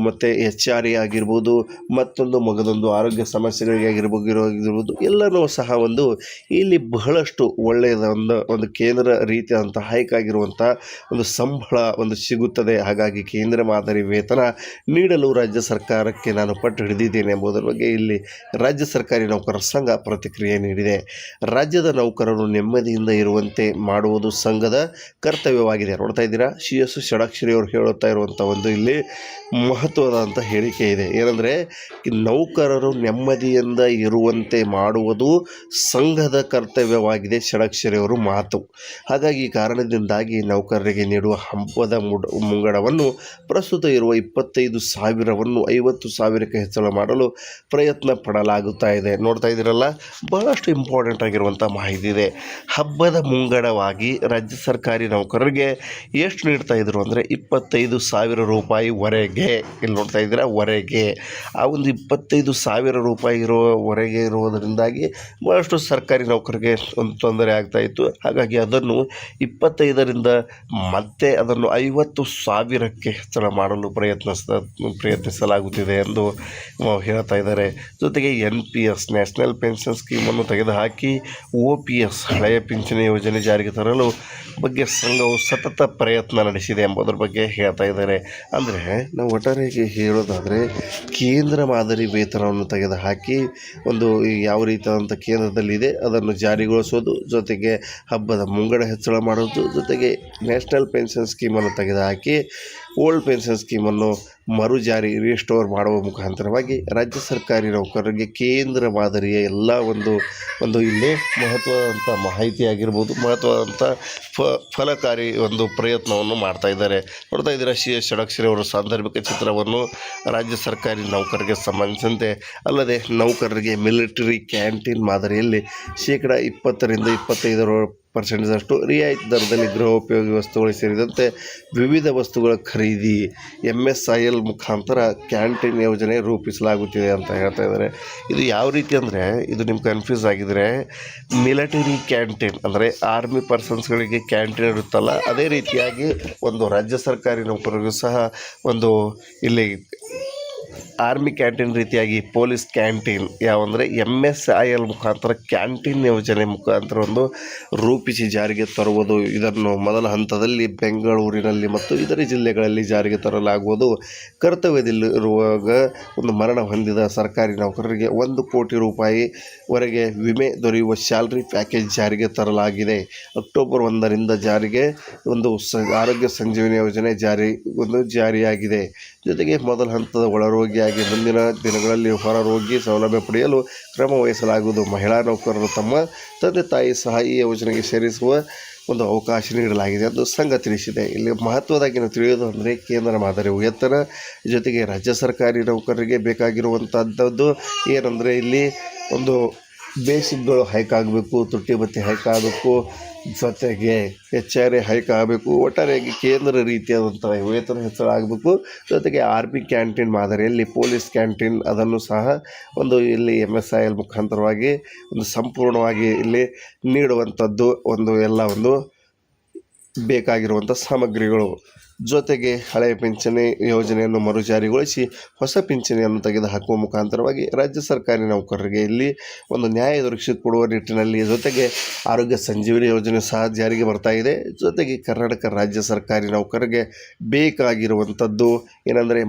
ಮತ್ತು HR ಆಗಿರ್ಬೋದು, ಮತ್ತೊಂದು ಮಗದೊಂದು ಆರೋಗ್ಯ ಸಮಸ್ಯೆಗಳಿಗೆ ಆಗಿರ್ಬೋದು ಎಲ್ಲನೂ ಸಹ ಒಂದು ಇಲ್ಲಿ ಬಹಳಷ್ಟು ಒಳ್ಳೆಯದ ಒಂದು ಕೇಂದ್ರ ರೀತಿಯಾದಂಥ ಹೈಕ್ ಆಗಿರುವಂಥ ಒಂದು ಸಂಬಳ ಒಂದು ಸಿಗುತ್ತದೆ. ಹಾಗಾಗಿ ಕೇಂದ್ರ ಮಾದರಿ ವೇತನ ನೀಡಲು ರಾಜ್ಯ ಸರ್ಕಾರಕ್ಕೆ ನಾನು ಪಟ್ಟು ಹಿಡಿದಿದ್ದೇನೆ ಎಂಬುದರ ಬಗ್ಗೆ ಇಲ್ಲಿ ರಾಜ್ಯ ಸರ್ಕಾರಿ ನೌಕರರ ಸಂಘ ಪ್ರತಿಕ್ರಿಯೆ ನೀಡಿದೆ. ರಾಜ್ಯದ ನೌಕರರು ನೆಮ್ಮದಿಯಿಂದ ಇರುವಂತೆ ಮಾಡುವುದು ಸಂಘದ ಕರ್ತವ್ಯವಾಗಿದೆ. ನೋಡ್ತಾ ಇದ್ದೀರಾ, CS ಷಡಾಕ್ಷರಿ ಅವರು ಹೇಳುತ್ತಾ ಇರುವಂಥ ಒಂದು ಇಲ್ಲಿ ಮಹತ್ವದಂಥ ಹೇಳಿಕೆ ಇದೆ. ಏನಂದರೆ, ನೌಕರರು ನೆಮ್ಮದಿಯಿಂದ ಇರುವಂತೆ ಮಾಡುವುದು ಸಂಘದ ಕರ್ತವ್ಯವಾಗಿದೆ, ಷಡಾಕ್ಷರಿ ಅವರು ಮಾತು. ಹಾಗಾಗಿ ಈ ಕಾರಣದಿಂದಾಗಿ ನೌಕರರಿಗೆ ನೀಡುವ ಹಬ್ಬದ ಮುಂಗಡವನ್ನು ಪ್ರಸ್ತುತ ಇರುವ 25,000ವನ್ನು 50,000ಕ್ಕೆ ಹೆಚ್ಚಳ ಮಾಡಲು ಪ್ರಯತ್ನ ಪಡಲಾಗುತ್ತಾ ಇದೆ. ನೋಡ್ತಾ ಇದ್ದೀರಲ್ಲ, ಬಹಳಷ್ಟು ಇಂಪಾರ್ಟೆಂಟ್ ಆಗಿರುವಂಥ ಮಾಹಿತಿ ಇದೆ. ಹಬ್ಬದ ಮುಂಗಡವಾಗಿ ರಾಜ್ಯ ಸರ್ಕಾರಿ ನೌಕರರಿಗೆ ಎಷ್ಟು ನೀಡ್ತಾ ಇದ್ರು ಅಂದರೆ 25,000 ರೂಪಾಯಿವರೆಗೆ. ಇಲ್ಲಿ ನೋಡ್ತಾ ಇದ್ದೀರಾ, ವರೆಗೆ. ಆ ಒಂದು 25,000 ರೂಪಾಯಿ ಇರುವವರೆಗೆ ಇರುವುದರಿಂದಾಗಿ ಬಹಳಷ್ಟು ಸರ್ಕಾರಿ ನೌಕರರಿಗೆ ಒಂದು ತೊಂದರೆ ಆಗ್ತಾಯಿತ್ತು. ಹಾಗಾಗಿ ಅದನ್ನು 25ರಿಂದ ಮತ್ತೆ ಅದನ್ನು 50,000ಕ್ಕೆ ಹೆಚ್ಚಳ ಮಾಡಲು ಪ್ರಯತ್ನಿಸಲಾಗುತ್ತಿದೆ ಎಂದು ಹೇಳ್ತಾ ಇದ್ದಾರೆ. ಜೊತೆಗೆ NPS ನ್ಯಾಷನಲ್ ಪೆನ್ಷನ್ ಸ್ಕೀಮನ್ನು ತೆಗೆದುಹಾಕಿ OPS ಹಳೆಯ ಪಿಂಚಣಿ ಯೋಜನೆ ಜಾರಿಗೆ ತರಲು ಬಗ್ಗೆ ಸಂಘವು ಸತತ ಪ್ರಯತ್ನ ನಡೆಸಿದೆ ಎಂಬುದರ ಬಗ್ಗೆ ಹೇಳ್ತಾ ಇದ್ದಾರೆ. ಅಂದರೆ ನಾವು ಒಟ್ಟಾರೆಯಾಗಿ ಹೇಳೋದಾದರೆ ಕೇಂದ್ರ ಮಾದರಿ ವೇತನವನ್ನು ತೆಗೆದುಹಾಕಿ ಒಂದು ಯಾವ ರೀತಿಯಾದಂಥ ಕೇಂದ್ರದಲ್ಲಿದೆ ಅದನ್ನು ಜಾರಿಗೊಳಿಸೋದು, ಜೊತೆಗೆ ಹಬ್ಬದ ಮುಂಗಡ ಹೆಚ್ಚಳ ಮಾಡೋದು, ಜೊತೆಗೆ ನ್ಯಾಷನಲ್ ಪೆನ್ಷನ್ ಸ್ಕೀಮನ್ನು ತೆಗೆದುಹಾಕಿ ಓಲ್ಡ್ ಪೆನ್ಷನ್ ಸ್ಕೀಮನ್ನು ಮರುಜಾರಿ ರಿಸ್ಟೋರ್ ಮಾಡುವ ಮುಖಾಂತರವಾಗಿ ರಾಜ್ಯ ಸರ್ಕಾರಿ ನೌಕರರಿಗೆ ಕೇಂದ್ರ ಮಾದರಿಯ ಎಲ್ಲ ಒಂದು ಇಲ್ಲಿ ಮಹತ್ವದಂಥ ಮಾಹಿತಿ ಆಗಿರ್ಬೋದು, ಮಹತ್ವದಂಥ ಫಲಕಾರಿ ಒಂದು ಪ್ರಯತ್ನವನ್ನು ಮಾಡ್ತಾ ಇದ್ದಾರೆ. ನೋಡ್ತಾ ಇದ್ದೀರಾ, CS ಷಡಾಕ್ಷರಿ ಅವರ ಸಾಂದರ್ಭಿಕ ಚಿತ್ರವನ್ನು ರಾಜ್ಯ ಸರ್ಕಾರಿ ನೌಕರರಿಗೆ ಸಂಬಂಧಿಸಿದಂತೆ. ಅಲ್ಲದೆ ನೌಕರರಿಗೆ ಮಿಲಿಟರಿ ಕ್ಯಾಂಟೀನ್ ಮಾದರಿಯಲ್ಲಿ 20% 25% ರಿಯಾಯಿತಿ ದರದಲ್ಲಿ ಗೃಹೋಪಯೋಗಿ ವಸ್ತುಗಳು ಸೇರಿದಂತೆ ವಿವಿಧ ವಸ್ತುಗಳ ಖರೀದಿ MSIL ಮುಖಾಂತರ ಕ್ಯಾಂಟೀನ್ ಯೋಜನೆ ರೂಪಿಸಲಾಗುತ್ತಿದೆ ಅಂತ ಹೇಳ್ತಾ ಇದ್ದಾರೆ. ಇದು ಯಾವ ರೀತಿ ಅಂದರೆ, ಇದು ನಿಮ್ಗೆ ಕನ್ಫ್ಯೂಸ್ ಆಗಿದರೆ, ಮಿಲಿಟರಿ ಕ್ಯಾಂಟೀನ್ ಅಂದರೆ ಆರ್ಮಿ ಪರ್ಸನ್ಸ್ಗಳಿಗೆ ಕ್ಯಾಂಟೀನ್ ಇರುತ್ತಲ್ಲ, ಅದೇ ರೀತಿಯಾಗಿ ಒಂದು ರಾಜ್ಯ ಸರ್ಕಾರಿ ನೌಕರರಿಗೂ ಸಹ ಒಂದು ಇಲ್ಲಿ ಆರ್ಮಿ ಕ್ಯಾಂಟೀನ್ ರೀತಿಯಾಗಿ ಪೊಲೀಸ್ ಕ್ಯಾಂಟೀನ್ ಯಾವಂದರೆ MSIL ಮುಖಾಂತರ ಕ್ಯಾಂಟೀನ್ ಯೋಜನೆ ಮುಖಾಂತರ ಒಂದು ರೂಪಿಸಿ ಜಾರಿಗೆ ತರುವುದು. ಇದನ್ನು ಮೊದಲ ಹಂತದಲ್ಲಿ ಬೆಂಗಳೂರಿನಲ್ಲಿ ಮತ್ತು ಇತರೆ ಜಿಲ್ಲೆಗಳಲ್ಲಿ ಜಾರಿಗೆ ತರಲಾಗುವುದು. ಕರ್ತವ್ಯದಲ್ಲಿರುವಾಗ ಒಂದು ಮರಣ ಹೊಂದಿದ ಸರ್ಕಾರಿ ನೌಕರರಿಗೆ 1 ಕೋಟಿ ರೂಪಾಯಿವರೆಗೆ ವಿಮೆ ದೊರೆಯುವ ಸ್ಯಾಲರಿ ಪ್ಯಾಕೇಜ್ ಜಾರಿಗೆ ತರಲಾಗಿದೆ. ಅಕ್ಟೋಬರ್ 1ರಿಂದ ಜಾರಿಗೆ ಒಂದು ಆರೋಗ್ಯ ಸಂಜೀವಿನಿ ಯೋಜನೆ ಜಾರಿಯಾಗಿದೆ. ಜೊತೆಗೆ ಮೊದಲ ಹಂತದ ಒಳರೋಗಿಯಾಗಿ ಮುಂದಿನ ದಿನಗಳಲ್ಲಿ ಹೊರರೋಗಿ ಸೌಲಭ್ಯ ಪಡೆಯಲು ಕ್ರಮ ವಹಿಸಲಾಗುವುದು. ಮಹಿಳಾ ನೌಕರರು ತಮ್ಮ ತಂದೆ ತಾಯಿ ಸಹ ಈ ಯೋಜನೆಗೆ ಸೇರಿಸುವ ಒಂದು ಅವಕಾಶ ನೀಡಲಾಗಿದೆ ಎಂದು ಸಂಘ ತಿಳಿಸಿದೆ. ಇಲ್ಲಿ ಮಹತ್ವದಾಗಿ ನಾವು ತಿಳಿಯೋದು ಅಂದರೆ ಕೇಂದ್ರ ಮಾದರಿ ವೇತನ ಜೊತೆಗೆ ರಾಜ್ಯ ಸರ್ಕಾರಿ ನೌಕರರಿಗೆ ಬೇಕಾಗಿರುವಂಥದ್ದು ಏನಂದರೆ ಇಲ್ಲಿ ಒಂದು ಬೇಸಿಕ್ಗಳು ಹೈಕ್ ಆಗಬೇಕು, ತುಟ್ಟಿ ಭತ್ಯೆ ಹೈಕ್ ಆಗಬೇಕು, ಜೊತೆಗೆ HR ಹೈಕ್ ಆಗಬೇಕು. ಒಟ್ಟಾರೆಯಾಗಿ ಕೇಂದ್ರ ರೀತಿಯಾದಂಥ ವೇತನ ಹೆಚ್ಚಳ ಆಗಬೇಕು. ಜೊತೆಗೆ ಆರ್ಮಿ ಕ್ಯಾಂಟೀನ್ ಮಾದರಿಯಲ್ಲಿ ಪೊಲೀಸ್ ಕ್ಯಾಂಟೀನ್ ಅದನ್ನು ಸಹ ಒಂದು ಇಲ್ಲಿ MSIL ಮುಖಾಂತರವಾಗಿ ಒಂದು ಸಂಪೂರ್ಣವಾಗಿ ಇಲ್ಲಿ ನೀಡುವಂಥದ್ದು ಒಂದು ಬೇಕಾಗಿರುವಂಥ ಸಾಮಗ್ರಿಗಳು. ಜೊತೆಗೆ ಹಳೆಯ ಪಿಂಚಣಿ ಯೋಜನೆಯನ್ನು ಮರುಜಾರಿಗೊಳಿಸಿ ಹೊಸ ಪಿಂಚಣಿಯನ್ನು ತೆಗೆದುಹಾಕುವ ಮುಖಾಂತರವಾಗಿ ರಾಜ್ಯ ಸರ್ಕಾರಿ ನೌಕರರಿಗೆ ಇಲ್ಲಿ ಒಂದು ನ್ಯಾಯ ದೊರಕಿಸಿಕೊಡುವ ನಿಟ್ಟಿನಲ್ಲಿ, ಜೊತೆಗೆ ಆರೋಗ್ಯ ಸಂಜೀವಿನಿ ಯೋಜನೆ ಸಹ ಜಾರಿಗೆ ಬರ್ತಾ ಇದೆ. ಜೊತೆಗೆ ಕರ್ನಾಟಕ ರಾಜ್ಯ ಸರ್ಕಾರಿ ನೌಕರರಿಗೆ ಬೇಕಾಗಿರುವಂಥದ್ದು ಏನಂದರೆ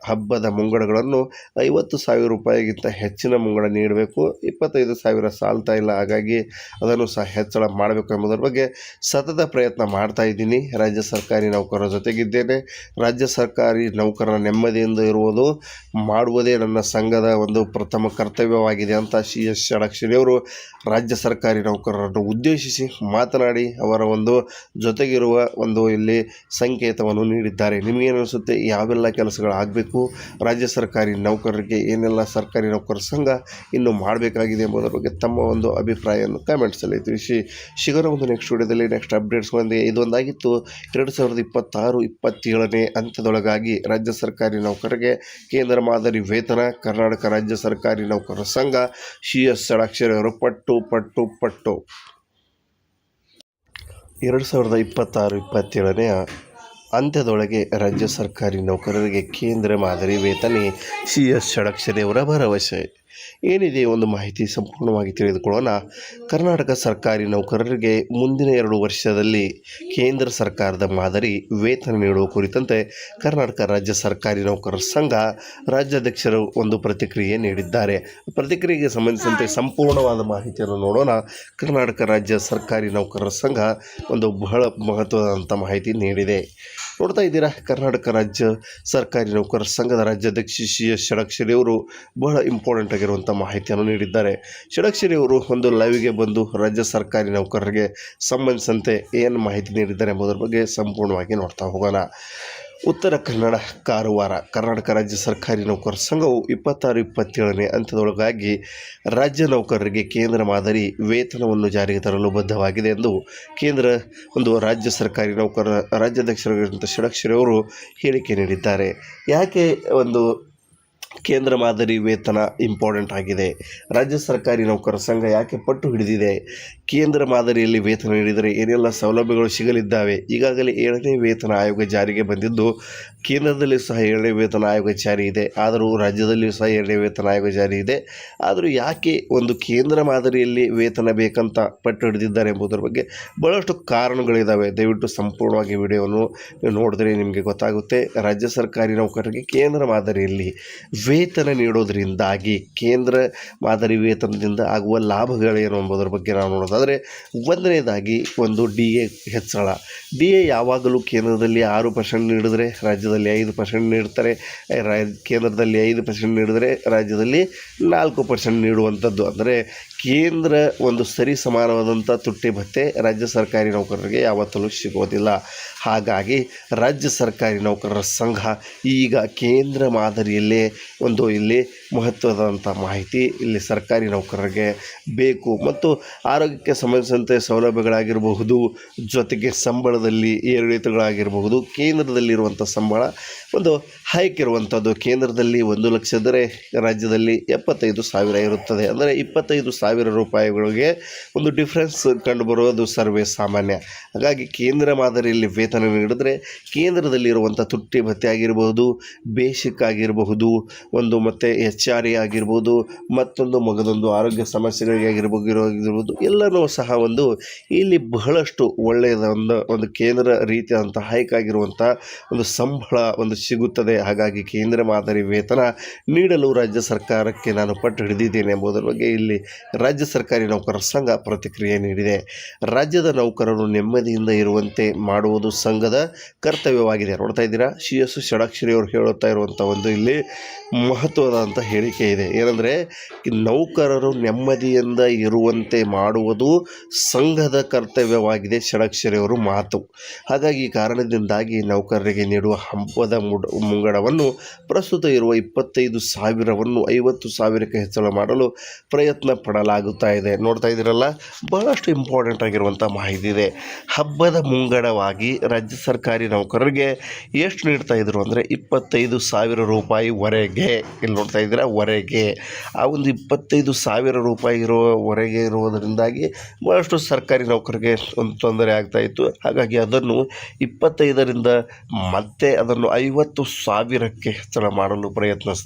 ಹಬ್ಬದ ಮುಂಗಡಗಳನ್ನು 50,000 ರೂಪಾಯಿಗಿಂತ ಹೆಚ್ಚಿನ ಮುಂಗಡ ನೀಡಬೇಕು. 25,000 ಸಾಲ್ತಾ ಇಲ್ಲ, ಹಾಗಾಗಿ ಅದನ್ನು ಸಹ ಹೆಚ್ಚಳ ಮಾಡಬೇಕು ಎಂಬುದರ ಬಗ್ಗೆ ಸತತ ಪ್ರಯತ್ನ ಮಾಡ್ತಾ ಇದ್ದೀನಿ. ರಾಜ್ಯ ಸರ್ಕಾರಿ ನೌಕರರ ಜೊತೆಗಿದ್ದೇನೆ. ರಾಜ್ಯ ಸರ್ಕಾರಿ ನೌಕರರ ನೆಮ್ಮದಿಯಿಂದ ಮಾಡುವುದೇ ನನ್ನ ಸಂಘದ ಒಂದು ಪ್ರಥಮ ಕರ್ತವ್ಯವಾಗಿದೆ ಅಂತ CS ಷಡಾಕ್ಷರಿ ಅವರು ರಾಜ್ಯ ಸರ್ಕಾರಿ ನೌಕರರನ್ನು ಉದ್ದೇಶಿಸಿ ಮಾತನಾಡಿ ಅವರ ಒಂದು ಜೊತೆಗಿರುವ ಇಲ್ಲಿ ಸಂಕೇತವನ್ನು ನೀಡಿದ್ದಾರೆ. ನಿಮಗೇನು ಅನಿಸುತ್ತೆ? ಯಾವೆಲ್ಲ ಕೆಲಸಗಳಾಗಬೇಕು, ರಾಜ್ಯ ಸರ್ಕಾರಿ ನೌಕರರಿಗೆ ಏನೆಲ್ಲ ಸರ್ಕಾರಿ ನೌಕರರ ಸಂಘ ಇನ್ನೂ ಮಾಡಬೇಕಾಗಿದೆ ಎಂಬುದರ ಬಗ್ಗೆ ತಮ್ಮ ಒಂದು ಅಭಿಪ್ರಾಯವನ್ನು ಕಾಮೆಂಟ್ಸಲ್ಲಿ ತಿಳಿಸಿ. ಸಿಗೋಣ ಒಂದು ನೆಕ್ಸ್ಟ್ ವಿಡಿಯೋದಲ್ಲಿ ನೆಕ್ಸ್ಟ್ ಅಪ್ಡೇಟ್ಸ್ಗಳೊಂದಿಗೆ. ಇದೊಂದಾಗಿತ್ತು 2026-27ನೇ ಅಂತ್ಯದೊಳಗಾಗಿ ರಾಜ್ಯ ಸರ್ಕಾರಿ ನೌಕರರಿಗೆ ಕೇಂದ್ರ ಮಾದರಿ ವೇತನ. ಕರ್ನಾಟಕ ರಾಜ್ಯ ಸರ್ಕಾರಿ ನೌಕರರ ಸಂಘ CS ಷಡಾಕ್ಷರಿ ಅವರು ಪಟ್ಟು 2026-27ನೇ ಅಂತ್ಯದೊಳಗೆ ರಾಜ್ಯ ಸರ್ಕಾರಿ ನೌಕರರಿಗೆ ಕೇಂದ್ರ ಮಾದರಿ ವೇತನ CS ಷಡಕ್ಷರಿ ಅವರ ಭರವಸೆ. ಏನಿದೆ ಒಂದು ಮಾಹಿತಿ ಸಂಪೂರ್ಣವಾಗಿ ತಿಳಿದುಕೊಳ್ಳೋಣ. ಕರ್ನಾಟಕ ಸರ್ಕಾರಿ ನೌಕರರಿಗೆ ಮುಂದಿನ 2 ವರ್ಷದಲ್ಲಿ ಕೇಂದ್ರ ಸರ್ಕಾರದ ಮಾದರಿ ವೇತನ ನೀಡುವ ಕುರಿತಂತೆ ಕರ್ನಾಟಕ ರಾಜ್ಯ ಸರ್ಕಾರಿ ನೌಕರರ ಸಂಘ ರಾಜ್ಯಾಧ್ಯಕ್ಷರು ಒಂದು ಪ್ರತಿಕ್ರಿಯೆ ನೀಡಿದ್ದಾರೆ. ಪ್ರತಿಕ್ರಿಯೆಗೆ ಸಂಬಂಧಿಸಿದಂತೆ ಸಂಪೂರ್ಣವಾದ ಮಾಹಿತಿಯನ್ನು ನೋಡೋಣ. ಕರ್ನಾಟಕ ರಾಜ್ಯ ಸರ್ಕಾರಿ ನೌಕರರ ಸಂಘ ಒಂದು ಬಹಳ ಮಹತ್ವದಂಥ ಮಾಹಿತಿ ನೀಡಿದೆ. ನೋಡ್ತಾ ಇದ್ದೀರಾ, ಕರ್ನಾಟಕ ರಾಜ್ಯ ಸರ್ಕಾರಿ ನೌಕರರ ಸಂಘದ ರಾಜ್ಯಾಧ್ಯಕ್ಷ CS ಷಡಕ್ಷರಿ ಅವರು ಬಹಳ ಇಂಪಾರ್ಟೆಂಟ್ ಆಗಿರುವಂಥ ಮಾಹಿತಿಯನ್ನು ನೀಡಿದ್ದಾರೆ. ಷಡಕ್ಷರಿ ಅವರು ಒಂದು ಲೈವ್ಗೆ ಬಂದು ರಾಜ್ಯ ಸರ್ಕಾರಿ ನೌಕರರಿಗೆ ಸಂಬಂಧಿಸಿದಂತೆ ಏನು ಮಾಹಿತಿ ನೀಡಿದ್ದಾರೆ ಎಂಬುದರ ಬಗ್ಗೆ ಸಂಪೂರ್ಣವಾಗಿ ನೋಡ್ತಾ ಹೋಗೋಣ. ಉತ್ತರ ಕನ್ನಡ, ಕಾರವಾರ ಕರ್ನಾಟಕ ರಾಜ್ಯ ಸರ್ಕಾರಿ ನೌಕರರ ಸಂಘವು 26-27ನೇ ಅಂತ್ಯದೊಳಗಾಗಿ ರಾಜ್ಯ ನೌಕರರಿಗೆ ಕೇಂದ್ರ ಮಾದರಿ ವೇತನವನ್ನು ಜಾರಿಗೆ ತರಲು ಬದ್ಧವಾಗಿದೆ ಎಂದು ಕೇಂದ್ರ ರಾಜ್ಯ ಸರ್ಕಾರಿ ನೌಕರರ ರಾಜ್ಯಾಧ್ಯಕ್ಷರಾಗಿರುವಂಥ ಷಡಕ್ಷರಿ ಅವರು ಹೇಳಿಕೆ ನೀಡಿದ್ದಾರೆ. ಯಾಕೆ ಕೇಂದ್ರ ಮಾದರಿ ವೇತನ ಇಂಪಾರ್ಟೆಂಟ್ ಆಗಿದೆ? ರಾಜ್ಯ ಸರ್ಕಾರಿ ನೌಕರರ ಸಂಘ ಯಾಕೆ ಪಟ್ಟು ಹಿಡಿದಿದೆ? ಕೇಂದ್ರ ಮಾದರಿಯಲ್ಲಿ ವೇತನ ನೀಡಿದರೆ ಏನೆಲ್ಲ ಸೌಲಭ್ಯಗಳು ಸಿಗಲಿದ್ದಾವೆ? ಈಗಾಗಲೇ 7ನೇ ವೇತನ ಆಯೋಗ ಜಾರಿಗೆ ಬಂದಿದ್ದು, ಕೇಂದ್ರದಲ್ಲಿ ಸಹ 7ನೇ ವೇತನ ಆಯೋಗ ಜಾರಿ ಇದೆ, ಆದರೂ ರಾಜ್ಯದಲ್ಲಿಯೂ ಸಹ 7ನೇ ವೇತನ ಆಯೋಗ ಜಾರಿ ಇದೆ. ಆದರೂ ಯಾಕೆ ಕೇಂದ್ರ ಮಾದರಿಯಲ್ಲಿ ವೇತನ ಬೇಕಂತ ಪಟ್ಟು ಹಿಡಿದಿದ್ದಾರೆ ಎಂಬುದರ ಬಗ್ಗೆ ಬಹಳಷ್ಟು ಕಾರಣಗಳಿದ್ದಾವೆ. ದಯವಿಟ್ಟು ಸಂಪೂರ್ಣವಾಗಿ ವಿಡಿಯೋವನ್ನು ನೋಡಿದ್ರೆ ನಿಮಗೆ ಗೊತ್ತಾಗುತ್ತೆ. ರಾಜ್ಯ ಸರ್ಕಾರಿ ನೌಕರರಿಗೆ ಕೇಂದ್ರ ಮಾದರಿಯಲ್ಲಿ ವೇತನ ನೀಡೋದರಿಂದಾಗಿ ಕೇಂದ್ರ ಮಾದರಿ ವೇತನದಿಂದ ಆಗುವ ಲಾಭಗಳೇನು ಎಂಬುದರ ಬಗ್ಗೆ ನಾವು ನೋಡೋದಾದರೆ, ಒಂದನೇದಾಗಿ DA ಹೆಚ್ಚಳ. DA ಯಾವಾಗಲೂ ಕೇಂದ್ರದಲ್ಲಿ 6% ನೀಡಿದರೆ ರಾಜ್ಯದಲ್ಲಿ 5% ನೀಡ್ತಾರೆ, ಕೇಂದ್ರದಲ್ಲಿ 5% ನೀಡಿದರೆ ರಾಜ್ಯದಲ್ಲಿ 4% ನೀಡುವಂಥದ್ದು. ಅಂದರೆ ಕೇಂದ್ರ ಸರಿ ಸಮಾನವಾದಂಥ ತುಟ್ಟಿ ಭತ್ಯೆ ರಾಜ್ಯ ಸರ್ಕಾರಿ ನೌಕರರಿಗೆ ಯಾವತ್ತೂ ಸಿಗೋದಿಲ್ಲ. ಹಾಗಾಗಿ ರಾಜ್ಯ ಸರ್ಕಾರಿ ನೌಕರರ ಸಂಘ ಈಗ ಕೇಂದ್ರ ಮಾದರಿಯಲ್ಲೇ ಇಲ್ಲಿ ಮಹತ್ವದಂಥ ಮಾಹಿತಿ ಇಲ್ಲಿ ಸರ್ಕಾರಿ ನೌಕರರಿಗೆ ಬೇಕು. ಮತ್ತು ಆರೋಗ್ಯಕ್ಕೆ ಸಂಬಂಧಿಸಿದಂತೆ ಸೌಲಭ್ಯಗಳಾಗಿರಬಹುದು, ಜೊತೆಗೆ ಸಂಬಳದಲ್ಲಿ ಏರಿಳಿತಗಳಾಗಿರಬಹುದು. ಕೇಂದ್ರದಲ್ಲಿರುವಂಥ ಸಂಬಳ ಹೈಕ್ ಇರುವಂಥದ್ದು. ಕೇಂದ್ರದಲ್ಲಿ 1 ಲಕ್ಷ ಇದ್ದರೆ ರಾಜ್ಯದಲ್ಲಿ 75,000 ಇರುತ್ತದೆ. ಅಂದರೆ 25,000 ರೂಪಾಯಿಗಳಿಗೆ ಡಿಫ್ರೆನ್ಸ್ ಕಂಡುಬರೋದು ಸರ್ವೇ ಸಾಮಾನ್ಯ. ಹಾಗಾಗಿ ಕೇಂದ್ರ ಮಾದರಿಯಲ್ಲಿ ವೇತನ ನೀಡಿದ್ರೆ ಕೇಂದ್ರದಲ್ಲಿರುವಂಥ ತುಟ್ಟಿ ಭತ್ಯೆ ಆಗಿರಬಹುದು, ಬೇಸಿಕ್ ಆಗಿರಬಹುದು, ಮತ್ತು HRA ಆಗಿರ್ಬೋದು, ಮತ್ತೊಂದು ಮಗದೊಂದು ಆರೋಗ್ಯ ಸಮಸ್ಯೆಗಳಿಗೆ ಆಗಿರ್ಬೋದು, ಎಲ್ಲನೂ ಸಹ ಇಲ್ಲಿ ಬಹಳಷ್ಟು ಒಳ್ಳೆಯದ ಕೇಂದ್ರ ರೀತಿಯಾದಂಥ ಹೈಕ್ ಆಗಿರುವಂಥ ಸಂಬಳ ಸಿಗುತ್ತದೆ. ಹಾಗಾಗಿ ಕೇಂದ್ರ ಮಾದರಿ ವೇತನ ನೀಡಲು ರಾಜ್ಯ ಸರ್ಕಾರಕ್ಕೆ ನಾನು ಪಟ್ಟು ಹಿಡಿದಿದ್ದೇನೆ ಎಂಬುದರ ಬಗ್ಗೆ ಇಲ್ಲಿ ರಾಜ್ಯ ಸರ್ಕಾರಿ ನೌಕರರ ಸಂಘ ಪ್ರತಿಕ್ರಿಯೆ ನೀಡಿದೆ. ರಾಜ್ಯದ ನೌಕರರು ನೆಮ್ಮದಿಯಿಂದ ಇರುವಂತೆ ಮಾಡುವುದು ಸಂಘದ ಕರ್ತವ್ಯವಾಗಿದೆ. ನೋಡ್ತಾ ಇದ್ದೀರಾ, CS ಷಡಕ್ಷರಿ ಅವರು ಹೇಳುತ್ತಾ ಇರುವಂಥ ಇಲ್ಲಿ ಮಹತ್ವದಂಥ ಹೇಳಿಕೆ ಇದೆ. ಏನಂದರೆ, ನೌಕರರು ನೆಮ್ಮದಿಯಿಂದ ಇರುವಂತೆ ಮಾಡುವುದು ಸಂಘದ ಕರ್ತವ್ಯವಾಗಿದೆ, ಷಡಕ್ಷರಿ ಅವರು ಮಾತು. ಹಾಗಾಗಿ ಈ ಕಾರಣದಿಂದಾಗಿ ನೌಕರರಿಗೆ ನೀಡುವ ಹಬ್ಬದ ಮುಂಗಡವನ್ನು ಪ್ರಸ್ತುತ ಇರುವ 25,000ವನ್ನು 50,000ಕ್ಕೆ ಹೆಚ್ಚಳ ಮಾಡಲು ಪ್ರಯತ್ನ ಪಡಲಾಗುತ್ತಾ ಇದೆ. ನೋಡ್ತಾ ಇದ್ದೀರಲ್ಲ, ಬಹಳಷ್ಟು ಇಂಪಾರ್ಟೆಂಟ್ ಆಗಿರುವಂಥ ಮಾಹಿತಿ ಇದೆ. ಹಬ್ಬದ ಮುಂಗಡವಾಗಿ ರಾಜ್ಯ ಸರ್ಕಾರಿ ನೌಕರರಿಗೆ ಎಷ್ಟು ನೀಡ್ತಾ ಇದ್ರು ಅಂದರೆ 25,000 ರೂಪಾಯಿವರೆಗೆ. ಇಲ್ಲಿ ನೋಡ್ತಾ ಇದ್ದೀರಾ, ವರೆಗೆ ಆ 25,000 ರೂಪಾಯಿ ವರೆಗೆ ಇರುವುದರಿಂದಾಗಿ ಬಹಳಷ್ಟು ಸರ್ಕಾರಿ ನೌಕರರಿಗೆ ತೊಂದರೆ ಆಗ್ತಾಯಿತ್ತು. ಹಾಗಾಗಿ ಅದನ್ನು 25ರಿಂದ ಮತ್ತೆ ಅದನ್ನು 50,000ಕ್ಕೆ ಹೆಚ್ಚಳ ಮಾಡಲು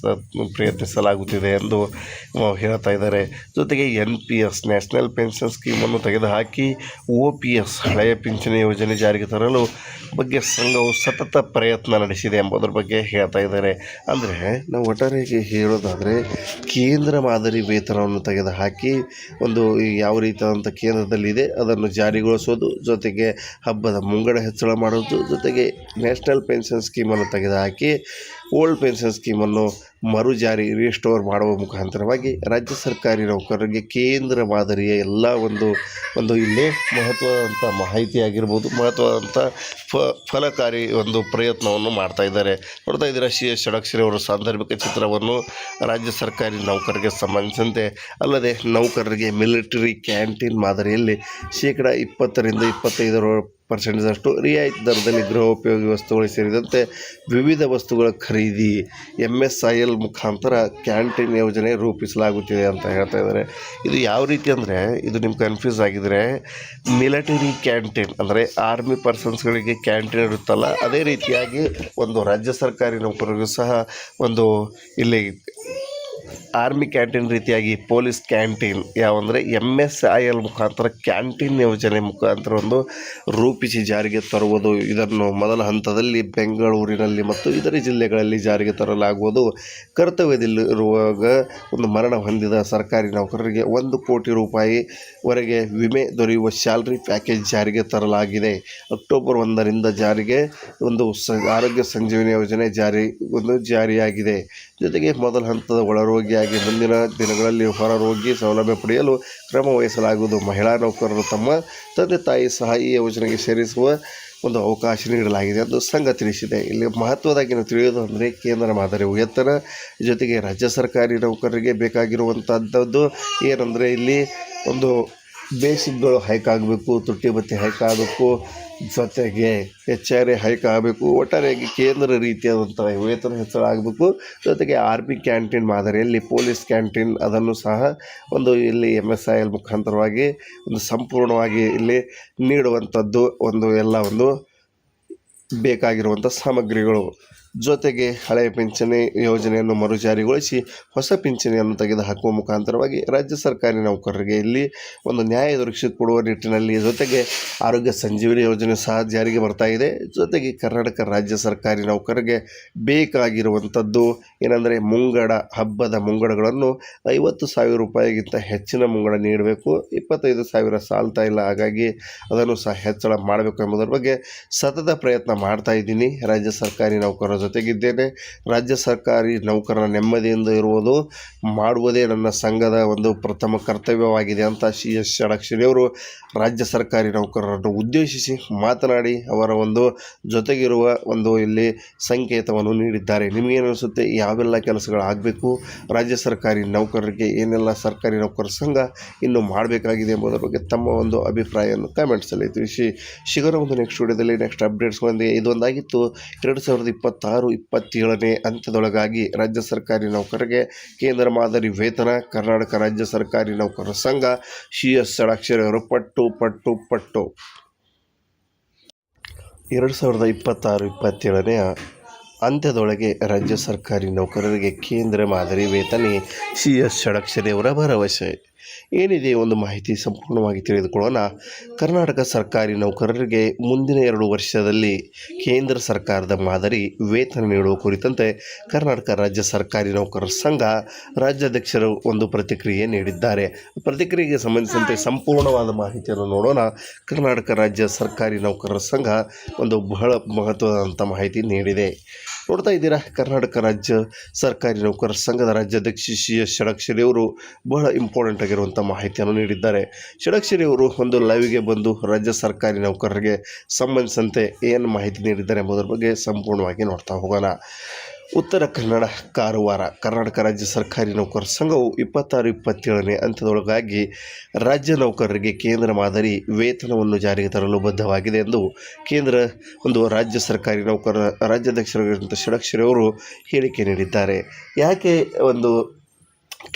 ಪ್ರಯತ್ನಿಸಲಾಗುತ್ತಿದೆ ಎಂದು ಹೇಳ್ತಾ ಇದ್ದಾರೆ. ಜೊತೆಗೆ NPS ನ್ಯಾಷನಲ್ ಪೆನ್ಷನ್ ಸ್ಕೀಮನ್ನು ತೆಗೆದುಹಾಕಿ OPS ಹಳೆಯ ಪಿಂಚಣಿ ಯೋಜನೆ ಜಾರಿಗೆ ತರಲು ಬಗ್ಗೆ ಸಂಘವು ಸತತ ಪ್ರಯತ್ನ ನಡೆಸಿದೆ ಎಂಬುದರ ಬಗ್ಗೆ ಹೇಳ್ತಾ ಇದ್ದಾರೆ. ಅಂದರೆ ನಾವು ಒಟ್ಟಾರೆಯಾಗಿ ಹೇಳೋದಾದರೆ, ಕೇಂದ್ರ ಮಾದರಿ ವೇತನವನ್ನು ತೆಗೆದುಹಾಕಿ ಯಾವ ರೀತಿಯಾದಂಥ ಕೇಂದ್ರದಲ್ಲಿದೆ ಅದನ್ನು ಜಾರಿಗೊಳಿಸೋದು, ಜೊತೆಗೆ ಹಬ್ಬದ ಮುಂಗಡ ಹೆಚ್ಚಳ ಮಾಡೋದು, ಜೊತೆಗೆ ನ್ಯಾಷನಲ್ ಪೆನ್ಷನ್ ಸ್ಕೀಮನ್ನು ತೆಗೆದುಹಾಕಿ ಓಲ್ಡ್ ಪೆನ್ಷನ್ ಸ್ಕೀಮನ್ನು ಮರುಜಾರಿ ರಿಸ್ಟೋರ್ ಮಾಡುವ ಮುಖಾಂತರವಾಗಿ ರಾಜ್ಯ ಸರ್ಕಾರಿ ನೌಕರರಿಗೆ ಕೇಂದ್ರ ಮಾದರಿಯ ಎಲ್ಲ ಇಲ್ಲಿ ಮಹತ್ವದಂಥ ಮಾಹಿತಿ ಆಗಿರ್ಬೋದು, ಮಹತ್ವದಂಥ ಫಲಕಾರಿ ಪ್ರಯತ್ನವನ್ನು ಮಾಡ್ತಾ ಇದ್ದಾರೆ. ನೋಡ್ತಾ ಇದ್ದೀರಾ, CS ಷಡಕ್ಷರಿ ಅವರ ಸಾಂದರ್ಭಿಕ ಚಿತ್ರವನ್ನು ರಾಜ್ಯ ಸರ್ಕಾರಿ ನೌಕರರಿಗೆ ಸಂಬಂಧಿಸಿದಂತೆ. ಅಲ್ಲದೆ ನೌಕರರಿಗೆ ಮಿಲಿಟರಿ ಕ್ಯಾಂಟೀನ್ ಮಾದರಿಯಲ್ಲಿ 20% 25% ರಿಯಾಯಿತಿ ದರದಲ್ಲಿ ಗೃಹೋಪಯೋಗಿ ವಸ್ತುಗಳು ಸೇರಿದಂತೆ ವಿವಿಧ ವಸ್ತುಗಳ ಖರೀದಿ, MSIL ಮುಖಾಂತರ ಕ್ಯಾಂಟೀನ್ ಯೋಜನೆ ರೂಪಿಸಲಾಗುತ್ತಿದೆ ಅಂತ ಹೇಳ್ತಾ ಇದ್ದಾರೆ. ಇದು ಯಾವ ರೀತಿ ಅಂದರೆ, ಇದು ನಿಮ್ಗೆ ಕನ್ಫ್ಯೂಸ್ ಆಗಿದರೆ, ಮಿಲಿಟರಿ ಕ್ಯಾಂಟೀನ್ ಅಂದರೆ ಆರ್ಮಿ ಪರ್ಸನ್ಸ್ಗಳಿಗೆ ಕ್ಯಾಂಟೀನ್ ಇರುತ್ತಲ್ಲ, ಅದೇ ರೀತಿಯಾಗಿ ಒಂದು ರಾಜ್ಯ ಸರ್ಕಾರಿ ನೌಕರರಿಗೂ ಸಹ ಒಂದು ಇಲ್ಲಿ ಆರ್ಮಿ ಕ್ಯಾಂಟೀನ್ ರೀತಿಯಾಗಿ ಪೊಲೀಸ್ ಕ್ಯಾಂಟೀನ್ ಯಾವಂದರೆ MSIL ಮುಖಾಂತರ ಕ್ಯಾಂಟೀನ್ ಯೋಜನೆ ಮುಖಾಂತರ ಒಂದು ರೂಪಿಸಿ ಜಾರಿಗೆ ತರುವುದು. ಇದನ್ನು ಮೊದಲ ಹಂತದಲ್ಲಿ ಬೆಂಗಳೂರಿನಲ್ಲಿ ಮತ್ತು ಇತರೆ ಜಿಲ್ಲೆಗಳಲ್ಲಿ ಜಾರಿಗೆ ತರಲಾಗುವುದು. ಕರ್ತವ್ಯದಲ್ಲಿರುವಾಗ ಒಂದು ಮರಣ ಹೊಂದಿದ ಸರ್ಕಾರಿ ನೌಕರರಿಗೆ 1 ಕೋಟಿ ರೂಪಾಯಿವರೆಗೆ ವಿಮೆ ದೊರೆಯುವ ಸ್ಯಾಲರಿ ಪ್ಯಾಕೇಜ್ ಜಾರಿಗೆ ತರಲಾಗಿದೆ. ಅಕ್ಟೋಬರ್ 1ರಿಂದ ಜಾರಿಗೆ ಒಂದು ಆರೋಗ್ಯ ಸಂಜೀವಿನಿ ಯೋಜನೆ ಜಾರಿಯಾಗಿದೆ. ಜೊತೆಗೆ ಮೊದಲ ಹಂತದ ಒಳರೋಗಿಯಾಗಿ ಮುಂದಿನ ದಿನಗಳಲ್ಲಿ ಹೊರರೋಗಿ ಸೌಲಭ್ಯ ಪಡೆಯಲು ಕ್ರಮ ವಹಿಸಲಾಗುವುದು. ಮಹಿಳಾ ನೌಕರರು ತಮ್ಮ ತಂದೆ ತಾಯಿ ಸಹ ಈ ಯೋಜನೆಗೆ ಸೇರಿಸುವ ಒಂದು ಅವಕಾಶ ನೀಡಲಾಗಿದೆ ಎಂದು ಸಂಘ ತಿಳಿಸಿದೆ. ಇಲ್ಲಿ ಮಹತ್ವದಾಗಿ ನಾವು ತಿಳಿಯೋದು ಅಂದರೆ, ಕೇಂದ್ರ ಮಾದರಿ ವೇತನ ಜೊತೆಗೆ ರಾಜ್ಯ ಸರ್ಕಾರಿ ನೌಕರರಿಗೆ ಬೇಕಾಗಿರುವಂಥದ್ದು ಏನಂದರೆ, ಇಲ್ಲಿ ಒಂದು ಬೇಸಿಕ್ಗಳು ಹೈಕ್ ಆಗಬೇಕು, ತುಟ್ಟಿ ಭತ್ಯೆ ಹೈಕ್ ಆಗಬೇಕು, ಜೊತೆಗೆ HRA ಹೈಕ್ ಆಗಬೇಕು. ಒಟ್ಟಾರೆಯಾಗಿ ಕೇಂದ್ರ ರೀತಿಯಾದಂಥ ವೇತನ ಹೆಚ್ಚಳ ಆಗಬೇಕು. ಜೊತೆಗೆ ಆರ್ಮಿ ಕ್ಯಾಂಟೀನ್ ಮಾದರಿಯಲ್ಲಿ ಪೊಲೀಸ್ ಕ್ಯಾಂಟೀನ್ ಅದನ್ನು ಸಹ ಒಂದು ಇಲ್ಲಿ MSIL ಮುಖಾಂತರವಾಗಿ ಒಂದು ಸಂಪೂರ್ಣವಾಗಿ ಇಲ್ಲಿ ನೀಡುವಂಥದ್ದು ಒಂದು ಬೇಕಾಗಿರುವಂಥ ಸಾಮಗ್ರಿಗಳು. ಜೊತೆಗೆ ಹಳೆಯ ಪಿಂಚಣಿ ಯೋಜನೆಯನ್ನು ಮರುಜಾರಿಗೊಳಿಸಿ ಹೊಸ ಪಿಂಚಣಿಯನ್ನು ತೆಗೆದುಹಾಕುವ ಮುಖಾಂತರವಾಗಿ ರಾಜ್ಯ ಸರ್ಕಾರಿ ನೌಕರರಿಗೆ ಇಲ್ಲಿ ಒಂದು ನ್ಯಾಯ ದೊರಕಿಸಿಕೊಡುವ ನಿಟ್ಟಿನಲ್ಲಿ, ಜೊತೆಗೆ ಆರೋಗ್ಯ ಸಂಜೀವಿನಿ ಯೋಜನೆ ಸಹ ಜಾರಿಗೆ ಬರ್ತಾ ಇದೆ. ಜೊತೆಗೆ ಕರ್ನಾಟಕ ರಾಜ್ಯ ಸರ್ಕಾರಿ ನೌಕರರಿಗೆ ಬೇಕಾಗಿರುವಂಥದ್ದು ಏನಂದರೆ, ಹಬ್ಬದ ಮುಂಗಡಗಳನ್ನು 50,000 ರೂಪಾಯಿಗಿಂತ ಹೆಚ್ಚಿನ ಮುಂಗಡ ನೀಡಬೇಕು. 25,000 ಸಾಲ್ತಾ ಇಲ್ಲ, ಹಾಗಾಗಿ ಅದನ್ನು ಸಹ ಹೆಚ್ಚಳ ಮಾಡಬೇಕು ಎಂಬುದರ ಬಗ್ಗೆ ಸತತ ಪ್ರಯತ್ನ ಮಾಡ್ತಾ ಇದ್ದೀನಿ. ರಾಜ್ಯ ಸರ್ಕಾರಿ ನೌಕರರ ಜೊತೆಗಿದ್ದೇನೆ. ರಾಜ್ಯ ಸರ್ಕಾರಿ ನೌಕರರ ನೆಮ್ಮದಿಯಿಂದ ಮಾಡುವುದೇ ನನ್ನ ಸಂಘದ ಒಂದು ಪ್ರಥಮ ಕರ್ತವ್ಯವಾಗಿದೆ ಅಂತ CS ಷಡಕ್ಷರಿಯವರು ರಾಜ್ಯ ಸರ್ಕಾರಿ ನೌಕರರನ್ನು ಉದ್ದೇಶಿಸಿ ಮಾತನಾಡಿ ಅವರ ಒಂದು ಜೊತೆಗಿರುವ ಇಲ್ಲಿ ಸಂಕೇತವನ್ನು ನೀಡಿದ್ದಾರೆ. ನಿಮಗೇನು ಅನಿಸುತ್ತೆ? ಯಾವೆಲ್ಲ ಕೆಲಸಗಳಾಗಬೇಕು, ರಾಜ್ಯ ಸರ್ಕಾರಿ ನೌಕರರಿಗೆ ಏನೆಲ್ಲ ಸರ್ಕಾರಿ ನೌಕರರ ಸಂಘ ಇನ್ನು ಮಾಡಬೇಕಾಗಿದೆ ಎಂಬುದರ ಬಗ್ಗೆ ತಮ್ಮ ಒಂದು ಅಭಿಪ್ರಾಯವನ್ನು ಕಾಮೆಂಟ್ಸಲ್ಲಿ ತಿಳಿಸಿ. ಸಿಗೋಣ ಒಂದು ನೆಕ್ಸ್ಟ್ ವಿಡಿಯೋದಲ್ಲಿ ನೆಕ್ಸ್ಟ್ ಅಪ್ಡೇಟ್ಸ್ಗಳೊಂದಿಗೆ. ಇದೊಂದಾಗಿತ್ತು 2026-27ನೇ ಅಂತ್ಯದೊಳಗಾಗಿ ರಾಜ್ಯ ಸರ್ಕಾರಿ ನೌಕರರಿಗೆ ಕೇಂದ್ರ ಮಾದರಿ ವೇತನ. ಕರ್ನಾಟಕ ರಾಜ್ಯ ಸರ್ಕಾರಿ ನೌಕರರ ಸಂಘ CS ಷಡಕ್ಷರಿಯವರು ಪಟ್ಟು 2026-27ನೇ ಅಂತ್ಯದೊಳಗೆ ರಾಜ್ಯ ಸರ್ಕಾರಿ ನೌಕರರಿಗೆ ಕೇಂದ್ರ ಮಾದರಿ ವೇತನ. CS ಷಡಕ್ಷರಿಯವರ ಭರವಸೆ ಏನಿದೆ ಒಂದು ಮಾಹಿತಿ ಸಂಪೂರ್ಣವಾಗಿ ತಿಳಿದುಕೊಳ್ಳೋಣ. ಕರ್ನಾಟಕ ಸರ್ಕಾರಿ ನೌಕರರಿಗೆ ಮುಂದಿನ 2 ವರ್ಷದಲ್ಲಿ ಕೇಂದ್ರ ಸರ್ಕಾರದ ಮಾದರಿ ವೇತನ ನೀಡುವ ಕುರಿತಂತೆ ಕರ್ನಾಟಕ ರಾಜ್ಯ ಸರ್ಕಾರಿ ನೌಕರರ ಸಂಘ ರಾಜ್ಯಾಧ್ಯಕ್ಷರು ಒಂದು ಪ್ರತಿಕ್ರಿಯೆ ನೀಡಿದ್ದಾರೆ. ಪ್ರತಿಕ್ರಿಯೆಗೆ ಸಂಬಂಧಿಸಿದಂತೆ ಸಂಪೂರ್ಣವಾದ ಮಾಹಿತಿಯನ್ನು ನೋಡೋಣ. ಕರ್ನಾಟಕ ರಾಜ್ಯ ಸರ್ಕಾರಿ ನೌಕರರ ಸಂಘ ಒಂದು ಬಹಳ ಮಹತ್ವದಂಥ ಮಾಹಿತಿ ನೀಡಿದೆ. ನೋಡ್ತಾ ಇದ್ದೀರಾ, ಕರ್ನಾಟಕ ರಾಜ್ಯ ಸರ್ಕಾರಿ ನೌಕರರ ಸಂಘದ ರಾಜ್ಯಾಧ್ಯಕ್ಷ CS ಷಡಕ್ಷರಿಯವರು ಬಹಳ ಇಂಪಾರ್ಟೆಂಟ್ ಆಗಿರುವಂಥ ಮಾಹಿತಿಯನ್ನು ನೀಡಿದ್ದಾರೆ. ಷಡಕ್ಷರಿಯವರು ಒಂದು ಲೈವ್ಗೆ ಬಂದು ರಾಜ್ಯ ಸರ್ಕಾರಿ ನೌಕರರಿಗೆ ಸಂಬಂಧಿಸಿದಂತೆ ಏನು ಮಾಹಿತಿ ನೀಡಿದ್ದಾರೆ ಎಂಬುದರ ಬಗ್ಗೆ ಸಂಪೂರ್ಣವಾಗಿ ನೋಡ್ತಾ ಹೋಗೋಣ. ಉತ್ತರ ಕನ್ನಡ ಕಾರವಾರ ಕರ್ನಾಟಕ ರಾಜ್ಯ ಸರ್ಕಾರಿ ನೌಕರರ ಸಂಘವು 26-27ನೇ ಅಂತ್ಯದೊಳಗಾಗಿ ರಾಜ್ಯ ನೌಕರರಿಗೆ ಕೇಂದ್ರ ಮಾದರಿ ವೇತನವನ್ನು ಜಾರಿಗೆ ತರಲು ಬದ್ಧವಾಗಿದೆ ಎಂದು ಕೇಂದ್ರ ರಾಜ್ಯ ಸರ್ಕಾರಿ ನೌಕರರ ರಾಜ್ಯಾಧ್ಯಕ್ಷರಾಗಿರುವಂಥ ಷಡಕ್ಷರಿಯವರು ಹೇಳಿಕೆ ನೀಡಿದ್ದಾರೆ. ಯಾಕೆ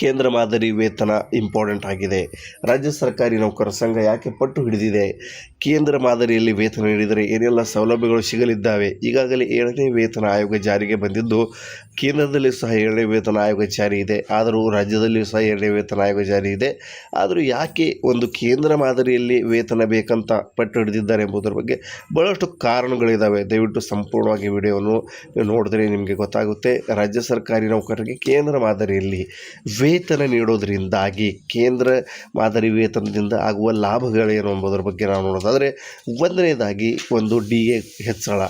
ಕೇಂದ್ರ ಮಾದರಿ ವೇತನ ಇಂಪಾರ್ಟೆಂಟ್ ಆಗಿದೆ? ರಾಜ್ಯ ಸರ್ಕಾರಿ ನೌಕರರ ಸಂಘ ಯಾಕೆ ಪಟ್ಟು ಹಿಡಿದಿದೆ? ಕೇಂದ್ರ ಮಾದರಿಯಲ್ಲಿ ವೇತನ ನೀಡಿದರೆ ಏನೆಲ್ಲ ಸೌಲಭ್ಯಗಳು ಸಿಗಲಿದ್ದಾವೆ? ಈಗಾಗಲೇ 7ನೇ ವೇತನ ಆಯೋಗ ಜಾರಿಗೆ ಬಂದಿದ್ದು, ಕೇಂದ್ರದಲ್ಲಿ ಸಹ 7ನೇ ವೇತನ ಆಯೋಗ ಜಾರಿ ಇದೆ, ಆದರೂ ರಾಜ್ಯದಲ್ಲಿಯೂ ಸಹ 7ನೇ ವೇತನ ಆಯೋಗ ಜಾರಿ ಇದೆ. ಆದರೂ ಯಾಕೆ ಕೇಂದ್ರ ಮಾದರಿಯಲ್ಲಿ ವೇತನ ಬೇಕಂತ ಪಟ್ಟು ಹಿಡಿದಿದ್ದಾರೆ ಎಂಬುದರ ಬಗ್ಗೆ ಬಹಳಷ್ಟು ಕಾರಣಗಳಿದ್ದಾವೆ. ದಯವಿಟ್ಟು ಸಂಪೂರ್ಣವಾಗಿ ವಿಡಿಯೋವನ್ನು ನೋಡಿದ್ರೆ ನಿಮಗೆ ಗೊತ್ತಾಗುತ್ತೆ. ರಾಜ್ಯ ಸರ್ಕಾರಿ ನೌಕರರಿಗೆ ಕೇಂದ್ರ ಮಾದರಿಯಲ್ಲಿ ವೇತನ ನೀಡೋದರಿಂದಾಗಿ ಕೇಂದ್ರ ಮಾದರಿ ವೇತನದಿಂದ ಆಗುವ ಲಾಭಗಳೇನು ಎಂಬುದರ ಬಗ್ಗೆ ನಾವು ನೋಡೋದಾದರೆ, ಒಂದನೇದಾಗಿ DA ಹೆಚ್ಚಳ.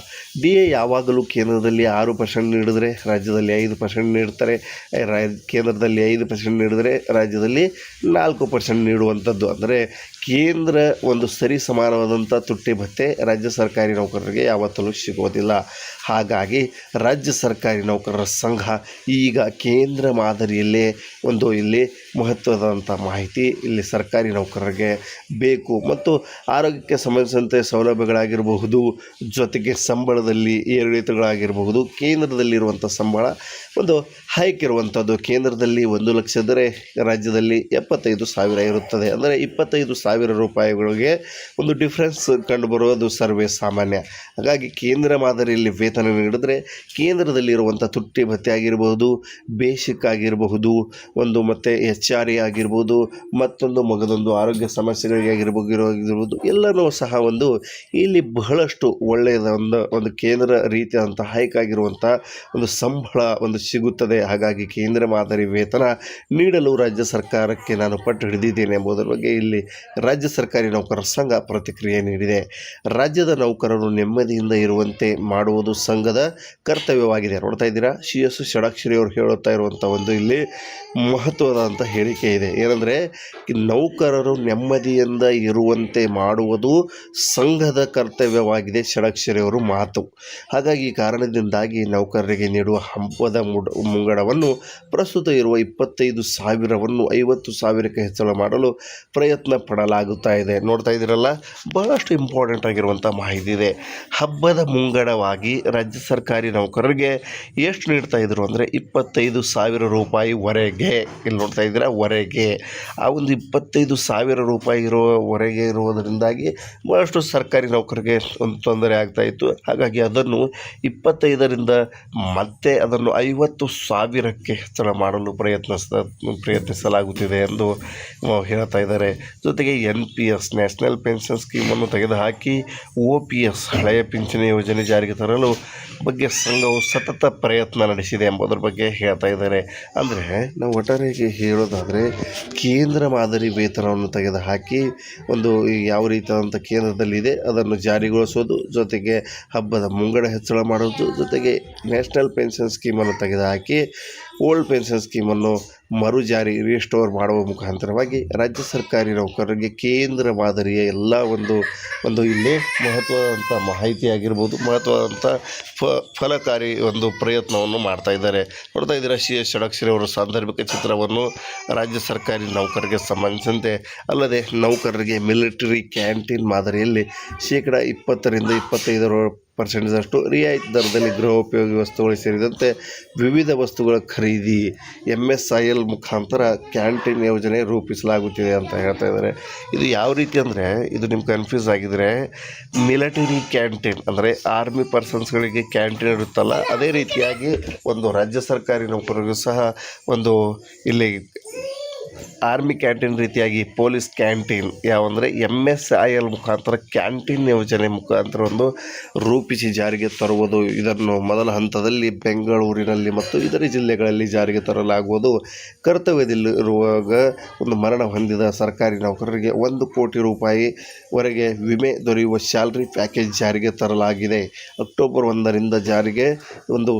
DA ಯಾವಾಗಲೂ ಕೇಂದ್ರದಲ್ಲಿ 6% ನೀಡಿದರೆ ರಾಜ್ಯದಲ್ಲಿ 5% ನೀಡ್ತಾರೆ, ಕೇಂದ್ರದಲ್ಲಿ 5% ನೀಡಿದರೆ ರಾಜ್ಯದಲ್ಲಿ 4% ನೀಡುವಂಥದ್ದು. ಅಂದರೆ ಕೇಂದ್ರ ಸರಿ ಸಮಾನವಾದಂಥ ತುಟ್ಟಿ ಭತ್ಯೆ ರಾಜ್ಯ ಸರ್ಕಾರಿ ನೌಕರರಿಗೆ ಯಾವತ್ತೂ ಸಿಗೋದಿಲ್ಲ. ಹಾಗಾಗಿ ರಾಜ್ಯ ಸರ್ಕಾರಿ ನೌಕರರ ಸಂಘ ಈಗ ಕೇಂದ್ರ ಮಾದರಿಯಲ್ಲೇ ಇಲ್ಲಿ ಮಹತ್ವದಂಥ ಮಾಹಿತಿ ಇಲ್ಲಿ ಸರ್ಕಾರಿ ನೌಕರರಿಗೆ ಬೇಕು. ಮತ್ತು ಆರೋಗ್ಯಕ್ಕೆ ಸಂಬಂಧಿಸಿದಂತೆ ಸೌಲಭ್ಯಗಳಾಗಿರಬಹುದು, ಜೊತೆಗೆ ಸಂಬಳದಲ್ಲಿ ಏರಿಳಿತಗಳಾಗಿರಬಹುದು, ಕೇಂದ್ರದಲ್ಲಿರುವಂಥ ಸಂಬಳ ಒಂದು ಹೈಕ್ ಇರುವಂಥದ್ದು. ಕೇಂದ್ರದಲ್ಲಿ 1,00,000 ಇದ್ದರೆ ರಾಜ್ಯದಲ್ಲಿ 75,000 ಇರುತ್ತದೆ. ಅಂದರೆ 25,000 ರೂಪಾಯಿಗಳಿಗೆ ಒಂದು ಡಿಫ್ರೆನ್ಸ್ ಕಂಡುಬರುವುದು ಸರ್ವೇ ಸಾಮಾನ್ಯ. ಹಾಗಾಗಿ ಕೇಂದ್ರ ಮಾದರಿಯಲ್ಲಿ ವೇತನ ನೀಡಿದ್ರೆ ಕೇಂದ್ರದಲ್ಲಿರುವಂಥ ತುಟ್ಟಿ ಭತ್ಯೆ ಆಗಿರಬಹುದು, ಬೇಸಿಕ್ ಆಗಿರಬಹುದು, ಒಂದು ಮತ್ತು HR ಆಗಿರ್ಬೋದು, ಮತ್ತೊಂದು ಮಗದೊಂದು ಆರೋಗ್ಯ ಸಮಸ್ಯೆಗಳಿಗೆ ಆಗಿರ್ಬೋದು ಎಲ್ಲನೂ ಸಹ ಒಂದು ಇಲ್ಲಿ ಬಹಳಷ್ಟು ಒಳ್ಳೆಯದ ಒಂದು ಕೇಂದ್ರ ರೀತಿಯಾದಂಥ ಹೈಕ್ ಆಗಿರುವಂಥ ಒಂದು ಸಂಬಳ ಒಂದು ಸಿಗುತ್ತದೆ. ಹಾಗಾಗಿ ಕೇಂದ್ರ ಮಾದರಿ ವೇತನ ನೀಡಲು ರಾಜ್ಯ ಸರ್ಕಾರಕ್ಕೆ ನಾನು ಪಟ್ಟು ಹಿಡಿದಿದ್ದೇನೆ ಎಂಬುದರ ಬಗ್ಗೆ ಇಲ್ಲಿ ರಾಜ್ಯ ಸರ್ಕಾರಿ ನೌಕರರ ಸಂಘ ಪ್ರತಿಕ್ರಿಯೆ ನೀಡಿದೆ. ರಾಜ್ಯದ ನೌಕರರು ನೆಮ್ಮದಿಯಿಂದ ಇರುವಂತೆ ಮಾಡುವುದು ಸಂಘದ ಕರ್ತವ್ಯವಾಗಿದೆ. ನೋಡ್ತಾ ಇದ್ದೀರಾ, CS ಷಡಾಕ್ಷರಿ ಅವರು ಹೇಳುತ್ತಾ ಇರುವಂಥ ಒಂದು ಇಲ್ಲಿ ಮಹತ್ವದಂಥ ಹೇಳಿಕೆ ಇದೆ. ಏನಂದರೆ ನೌಕರರು ನೆಮ್ಮದಿಯಿಂದ ಇರುವಂತೆ ಮಾಡುವುದು ಸಂಘದ ಕರ್ತವ್ಯವಾಗಿದೆ, ಷಡಾಕ್ಷರಿ ಅವರು ಮಾತು. ಹಾಗಾಗಿ ಈ ಕಾರಣದಿಂದಾಗಿ ನೌಕರರಿಗೆ ನೀಡುವ ಹಬ್ಬದ ಮುಂಗಡವನ್ನು ಪ್ರಸ್ತುತ ಇರುವ 25,000ವನ್ನು 50,000ಕ್ಕೆ ಹೆಚ್ಚಳ ಮಾಡಲು ಪ್ರಯತ್ನ ಪಡಲಾಗುತ್ತಾ ಇದೆ. ನೋಡ್ತಾ ಇದ್ದೀರಲ್ಲ, ಬಹಳಷ್ಟು ಇಂಪಾರ್ಟೆಂಟ್ ಆಗಿರುವಂಥ ಮಾಹಿತಿ ಇದೆ. ಹಬ್ಬದ ಮುಂಗಡವಾಗಿ ರಾಜ್ಯ ಸರ್ಕಾರಿ ನೌಕರರಿಗೆ ಎಷ್ಟು ನೀಡ್ತಾ ಇದ್ರು ಅಂದರೆ 25,000 ರೂಪಾಯಿವರೆಗೆ. ಇಲ್ಲಿ ನೋಡ್ತಾ ಇದ್ದೀರಾ, ವರೆಗೆ ಆ ಒಂದು 25,000 ರೂಪಾಯಿ ಇರುವವರೆಗೆ ಇರುವುದರಿಂದಾಗಿ ಬಹಳಷ್ಟು ಸರ್ಕಾರಿ ನೌಕರರಿಗೆ ಒಂದು ತೊಂದರೆ ಆಗ್ತಾಯಿತ್ತು. ಹಾಗಾಗಿ ಅದನ್ನು 25ರಿಂದ ಮತ್ತೆ ಅದನ್ನು 50,000ಕ್ಕೆ ಹೆಚ್ಚಳ ಮಾಡಲು ಪ್ರಯತ್ನಿಸಲಾಗುತ್ತಿದೆ ಎಂದು ಹೇಳ್ತಾ ಇದ್ದಾರೆ. ಜೊತೆಗೆ NPS ನ್ಯಾಷನಲ್ ಪೆನ್ಷನ್ ಸ್ಕೀಮನ್ನು ತೆಗೆದುಹಾಕಿ OPS ಹಳೆಯ ಪಿಂಚಣಿ ಯೋಜನೆ ಜಾರಿಗೆ ತರಲು ಬಗ್ಗೆ ಸಂಘವು ಸತತ ಪ್ರಯತ್ನ ನಡೆಸಿದೆ ಎಂಬುದರ ಬಗ್ಗೆ ಹೇಳ್ತಾ ಇದ್ದಾರೆ. ಅಂದರೆ ನಾವು ಒಟ್ಟಾರೆಯಾಗಿ ಹೇಳೋದಾದರೆ ಕೇಂದ್ರ ಮಾದರಿ ವೇತನವನ್ನು ತೆಗೆದುಹಾಕಿ ಒಂದು ಯಾವ ರೀತಿಯಾದಂಥ ಕೇಂದ್ರದಲ್ಲಿದೆ ಅದನ್ನು ಜಾರಿಗೊಳಿಸೋದು, ಜೊತೆಗೆ ಹಬ್ಬದ ಮುಂಗಡ ಹೆಚ್ಚಳ ಮಾಡೋದು, ಜೊತೆಗೆ ನ್ಯಾಷನಲ್ ಪೆನ್ಷನ್ ಸ್ಕೀಮನ್ನು ತೆಗೆದುಹಾಕಿ ಓಲ್ಡ್ ಪೆನ್ಷನ್ ಸ್ಕೀಮನ್ನು ಮರುಜಾರಿ ರಿಸ್ಟೋರ್ ಮಾಡುವ ಮುಖಾಂತರವಾಗಿ ರಾಜ್ಯ ಸರ್ಕಾರಿ ನೌಕರರಿಗೆ ಕೇಂದ್ರ ಮಾದರಿಯ ಎಲ್ಲ ಒಂದು ಇಲ್ಲಿ ಮಹತ್ವದಂಥ ಮಾಹಿತಿ ಆಗಿರ್ಬೋದು, ಮಹತ್ವದಂಥ ಫಲಕಾರಿ ಒಂದು ಪ್ರಯತ್ನವನ್ನು ಮಾಡ್ತಾ ಇದ್ದಾರೆ. ನೋಡ್ತಾ ಇದ್ದೀರಾ, CS ಷಡಾಕ್ಷರಿ ಅವರ ಸಾಂದರ್ಭಿಕ ಚಿತ್ರವನ್ನು ರಾಜ್ಯ ಸರ್ಕಾರಿ ನೌಕರರಿಗೆ ಸಂಬಂಧಿಸಿದಂತೆ. ಅಲ್ಲದೆ ನೌಕರರಿಗೆ ಮಿಲಿಟರಿ ಕ್ಯಾಂಟೀನ್ ಮಾದರಿಯಲ್ಲಿ 20% 25% ರಿಯಾಯಿತಿ ದರದಲ್ಲಿ ಗೃಹೋಪಯೋಗಿ ವಸ್ತುಗಳು ಸೇರಿದಂತೆ ವಿವಿಧ ವಸ್ತುಗಳ ಖರೀದಿ MSIL ಮುಖಾಂತರ ಕ್ಯಾಂಟೀನ್ ಯೋಜನೆ ರೂಪಿಸಲಾಗುತ್ತಿದೆ ಅಂತ ಹೇಳ್ತಾ ಇದ್ದಾರೆ. ಇದು ಯಾವ ರೀತಿ ಅಂದರೆ, ಇದು ನಿಮ್ಗೆ ಕನ್ಫ್ಯೂಸ್ ಆಗಿದರೆ, ಮಿಲಿಟರಿ ಕ್ಯಾಂಟೀನ್ ಅಂದರೆ ಆರ್ಮಿ ಪರ್ಸನ್ಸ್ಗಳಿಗೆ ಕ್ಯಾಂಟೀನ್ ಇರುತ್ತಲ್ಲ, ಅದೇ ರೀತಿಯಾಗಿ ಒಂದು ರಾಜ್ಯ ಸರ್ಕಾರಿ ನೌಕರರಿಗೂ ಸಹ ಒಂದು ಇಲ್ಲಿ ಆರ್ಮಿ ಕ್ಯಾಂಟೀನ್ ರೀತಿಯಾಗಿ ಪೊಲೀಸ್ ಕ್ಯಾಂಟೀನ್ ಯಾವಂದರೆ MSIL ಮುಖಾಂತರ ಕ್ಯಾಂಟೀನ್ ಯೋಜನೆ ಮುಖಾಂತರ ಒಂದು ರೂಪಿಸಿ ಜಾರಿಗೆ ತರುವುದು. ಇದನ್ನು ಮೊದಲ ಹಂತದಲ್ಲಿ ಬೆಂಗಳೂರಿನಲ್ಲಿ ಮತ್ತು ಇತರೆ ಜಿಲ್ಲೆಗಳಲ್ಲಿ ಜಾರಿಗೆ ತರಲಾಗುವುದು. ಕರ್ತವ್ಯದಲ್ಲಿರುವಾಗ ಒಂದು ಮರಣ ಹೊಂದಿದ ಸರ್ಕಾರಿ ನೌಕರರಿಗೆ 1 ಕೋಟಿ ರೂಪಾಯಿವರೆಗೆ ವಿಮೆ ದೊರೆಯುವ ಸ್ಯಾಲರಿ ಪ್ಯಾಕೇಜ್ ಜಾರಿಗೆ ತರಲಾಗಿದೆ. ಅಕ್ಟೋಬರ್ 1ರಿಂದ ಜಾರಿಗೆ ಒಂದು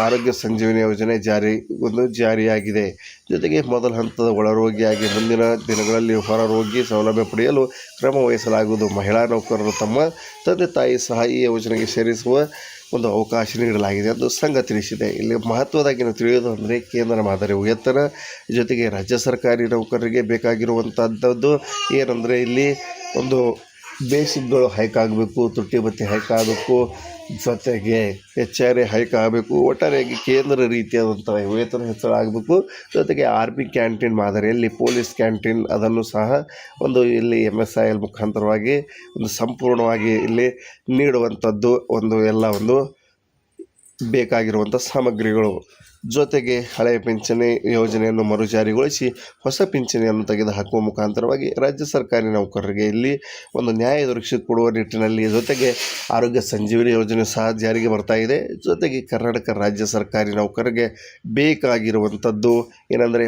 ಆರೋಗ್ಯ ಸಂಜೀವಿನಿ ಯೋಜನೆ ಜಾರಿಯಾಗಿದೆ. ಜೊತೆಗೆ ಮೊದಲ ಹಂತದ ಒಳರೋಗಿಯಾಗಿ ಮುಂದಿನ ದಿನಗಳಲ್ಲಿ ಹೊರರೋಗಿ ಸೌಲಭ್ಯ ಪಡೆಯಲು ಕ್ರಮ ವಹಿಸಲಾಗುವುದು. ಮಹಿಳಾ ನೌಕರರು ತಮ್ಮ ತಂದೆ ತಾಯಿ ಸಹ ಈ ಯೋಜನೆಗೆ ಸೇರಿಸುವ ಒಂದು ಅವಕಾಶ ನೀಡಲಾಗಿದೆ ಎಂದು ಸಂಘ ತಿಳಿಸಿದೆ. ಇಲ್ಲಿ ಮಹತ್ವದಾಗಿ ನಾವು ತಿಳಿಯೋದು ಅಂದರೆ ಕೇಂದ್ರ ಮಾದರಿ ವೇತನ ಜೊತೆಗೆ ರಾಜ್ಯ ಸರ್ಕಾರಿ ನೌಕರರಿಗೆ ಬೇಕಾಗಿರುವಂಥದ್ದು ಏನಂದರೆ ಇಲ್ಲಿ ಒಂದು ಬೇಸಿಕ್ಗಳು ಹೈಕ್ ಆಗಬೇಕು, ತುಟ್ಟಿ ಭತ್ಯೆ ಹೈಕ್ ಆಗಬೇಕು, ಜೊತೆಗೆ HR ಹೈಕ್ ಆಗಬೇಕು. ಒಟ್ಟಾರೆಯಾಗಿ ಕೇಂದ್ರ ರೀತಿಯಾದಂಥ ವೇತನ ಹೆಚ್ಚಳ ಆಗಬೇಕು. ಜೊತೆಗೆ ಆರ್ಮಿ ಕ್ಯಾಂಟೀನ್ ಮಾದರಿಯಲ್ಲಿ ಪೊಲೀಸ್ ಕ್ಯಾಂಟೀನ್ ಅದನ್ನು ಸಹ ಒಂದು ಇಲ್ಲಿ MSIL ಮುಖಾಂತರವಾಗಿ ಒಂದು ಸಂಪೂರ್ಣವಾಗಿ ಇಲ್ಲಿ ನೀಡುವಂಥದ್ದು ಒಂದು ಬೇಕಾಗಿರುವಂಥ ಸಾಮಗ್ರಿಗಳು. ಜೊತೆಗೆ ಹಳೆಯ ಪಿಂಚಣಿ ಯೋಜನೆಯನ್ನು ಮರುಜಾರಿಗೊಳಿಸಿ ಹೊಸ ಪಿಂಚಣಿಯನ್ನು ತೆಗೆದುಹಾಕುವ ಮುಖಾಂತರವಾಗಿ ರಾಜ್ಯ ಸರ್ಕಾರಿ ನೌಕರರಿಗೆ ಇಲ್ಲಿ ಒಂದು ನ್ಯಾಯ ದೊರಕಿಸಿಕೊಡುವ ನಿಟ್ಟಿನಲ್ಲಿ, ಜೊತೆಗೆ ಆರೋಗ್ಯ ಸಂಜೀವಿನಿ ಯೋಜನೆ ಸಹ ಜಾರಿಗೆ ಬರ್ತಾ ಇದೆ. ಜೊತೆಗೆ ಕರ್ನಾಟಕ ರಾಜ್ಯ ಸರ್ಕಾರಿ ನೌಕರರಿಗೆ ಬೇಕಾಗಿರುವಂಥದ್ದು ಏನಂದರೆ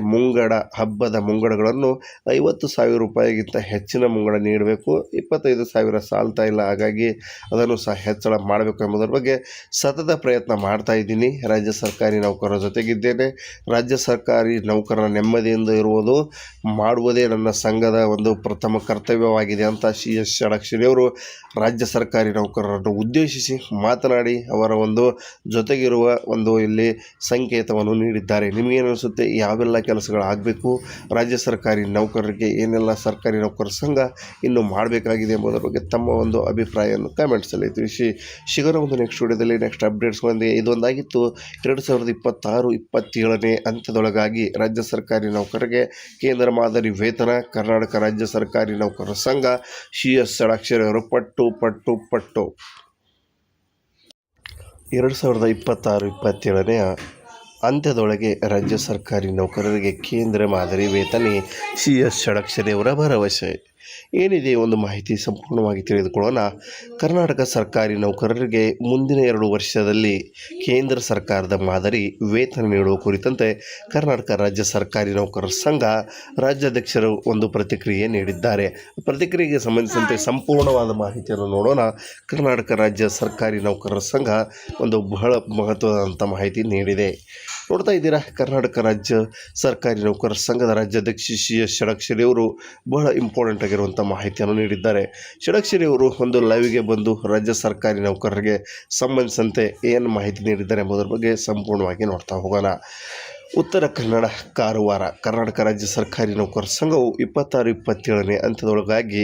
ಹಬ್ಬದ ಮುಂಗಡಗಳನ್ನು 50,000 ರೂಪಾಯಿಗಿಂತ ಹೆಚ್ಚಿನ ಮುಂಗಡ ನೀಡಬೇಕು. 25,000 ಸಾಲ್ತಾ ಇಲ್ಲ, ಹಾಗಾಗಿ ಅದನ್ನು ಸಹ ಹೆಚ್ಚಳ ಮಾಡಬೇಕು ಎಂಬುದರ ಬಗ್ಗೆ ಸತತ ಪ್ರಯತ್ನ ಮಾಡ್ತಾ ಇದ್ದೀನಿ. ರಾಜ್ಯ ಸರ್ಕಾರಿ ನೌಕರರ ಜೊತೆಗಿದ್ದೇನೆ. ರಾಜ್ಯ ಸರ್ಕಾರಿ ನೌಕರರ ನೆಮ್ಮದಿಯಿಂದ ಮಾಡುವುದೇ ನನ್ನ ಸಂಘದ ಒಂದು ಪ್ರಥಮ ಕರ್ತವ್ಯವಾಗಿದೆ ಅಂತ CS ಷಡಾಕ್ಷರಿ ಅವರು ರಾಜ್ಯ ಸರ್ಕಾರಿ ನೌಕರರನ್ನು ಉದ್ದೇಶಿಸಿ ಮಾತನಾಡಿ ಅವರ ಒಂದು ಜೊತೆಗಿರುವ ಇಲ್ಲಿ ಸಂಕೇತವನ್ನು ನೀಡಿದ್ದಾರೆ. ನಿಮಗೇನು ಅನಿಸುತ್ತೆ? ಯಾವೆಲ್ಲ ಕೆಲಸಗಳಾಗಬೇಕು, ರಾಜ್ಯ ಸರ್ಕಾರಿ ನೌಕರರಿಗೆ ಏನೆಲ್ಲ ಸರ್ಕಾರಿ ನೌಕರರ ಸಂಘ ಇನ್ನು ಮಾಡಬೇಕಾಗಿದೆ ಎಂಬುದರ ಬಗ್ಗೆ ತಮ್ಮ ಒಂದು ಅಭಿಪ್ರಾಯವನ್ನು ಕಮೆಂಟ್ಸಲ್ಲಿ ತಿಳಿಸಿ. ಸಿಗೋಣ ಒಂದು ನೆಕ್ಸ್ಟ್ ವಿಡಿಯೋದಲ್ಲಿ ನೆಕ್ಸ್ಟ್ ಅಪ್ಡೇಟ್ಸ್ಗಳೊಂದಿಗೆ. ಇದೊಂದಾಗಿತ್ತು 2026 2026-27ನೇ ಹಂತದೊಳಗಾಗಿ ರಾಜ್ಯ ಸರ್ಕಾರಿ ನೌಕರರಿಗೆ ಕೇಂದ್ರ ಮಾದರಿ ವೇತನ ಕರ್ನಾಟಕ ರಾಜ್ಯ ಸರ್ಕಾರಿ ನೌಕರರ ಸಂಘ CS ಷಡಾಕ್ಷರಿಯವರು ಪಟ್ಟು 2026-27ನೇ ಅಂತ್ಯದೊಳಗೆ ರಾಜ್ಯ ಸರ್ಕಾರಿ ನೌಕರರಿಗೆ ಕೇಂದ್ರ ಮಾದರಿ ವೇತನ CS ಷಡಾಕ್ಷರಿಯವರ ಭರವಸೆ ಏನಿದೆ ಒಂದು ಮಾಹಿತಿ ಸಂಪೂರ್ಣವಾಗಿ ತಿಳಿದುಕೊಳ್ಳೋಣ. ಕರ್ನಾಟಕ ಸರ್ಕಾರಿ ನೌಕರರಿಗೆ ಮುಂದಿನ 2 ವರ್ಷದಲ್ಲಿ ಕೇಂದ್ರ ಸರ್ಕಾರದ ಮಾದರಿ ವೇತನ ನೀಡುವ ಕುರಿತಂತೆ ಕರ್ನಾಟಕ ರಾಜ್ಯ ಸರ್ಕಾರಿ ನೌಕರರ ಸಂಘ ರಾಜ್ಯಾಧ್ಯಕ್ಷರು ಒಂದು ಪ್ರತಿಕ್ರಿಯೆ ನೀಡಿದ್ದಾರೆ. ಪ್ರತಿಕ್ರಿಯೆಗೆ ಸಂಬಂಧಿಸಿದಂತೆ ಸಂಪೂರ್ಣವಾದ ಮಾಹಿತಿಯನ್ನು ನೋಡೋಣ. ಕರ್ನಾಟಕ ರಾಜ್ಯ ಸರ್ಕಾರಿ ನೌಕರರ ಸಂಘ ಒಂದು ಬಹಳ ಮಹತ್ವದಂಥ ಮಾಹಿತಿ ನೀಡಿದೆ. ನೋಡ್ತಾ ಇದ್ದೀರಾ, ಕರ್ನಾಟಕ ರಾಜ್ಯ ಸರ್ಕಾರಿ ನೌಕರರ ಸಂಘದ ರಾಜ್ಯಾಧ್ಯಕ್ಷ CS ಷಡಾಕ್ಷರಿಯವರು ಬಹಳ ಇಂಪಾರ್ಟೆಂಟ್ ಆಗಿರುವಂಥ ಮಾಹಿತಿಯನ್ನು ನೀಡಿದ್ದಾರೆ. ಷಡಾಕ್ಷರಿಯವರು ಒಂದು ಲೈವ್ಗೆ ಬಂದು ರಾಜ್ಯ ಸರ್ಕಾರಿ ನೌಕರರಿಗೆ ಸಂಬಂಧಿಸಿದಂತೆ ಏನು ಮಾಹಿತಿ ನೀಡಿದ್ದಾರೆ ಎಂಬುದರ ಬಗ್ಗೆ ಸಂಪೂರ್ಣವಾಗಿ ನೋಡ್ತಾ ಹೋಗೋಣ. ಉತ್ತರ ಕನ್ನಡ ಕಾರವಾರ ಕರ್ನಾಟಕ ರಾಜ್ಯ ಸರ್ಕಾರಿ ನೌಕರರ ಸಂಘವು 26-27ನೇ ಹಂತದೊಳಗಾಗಿ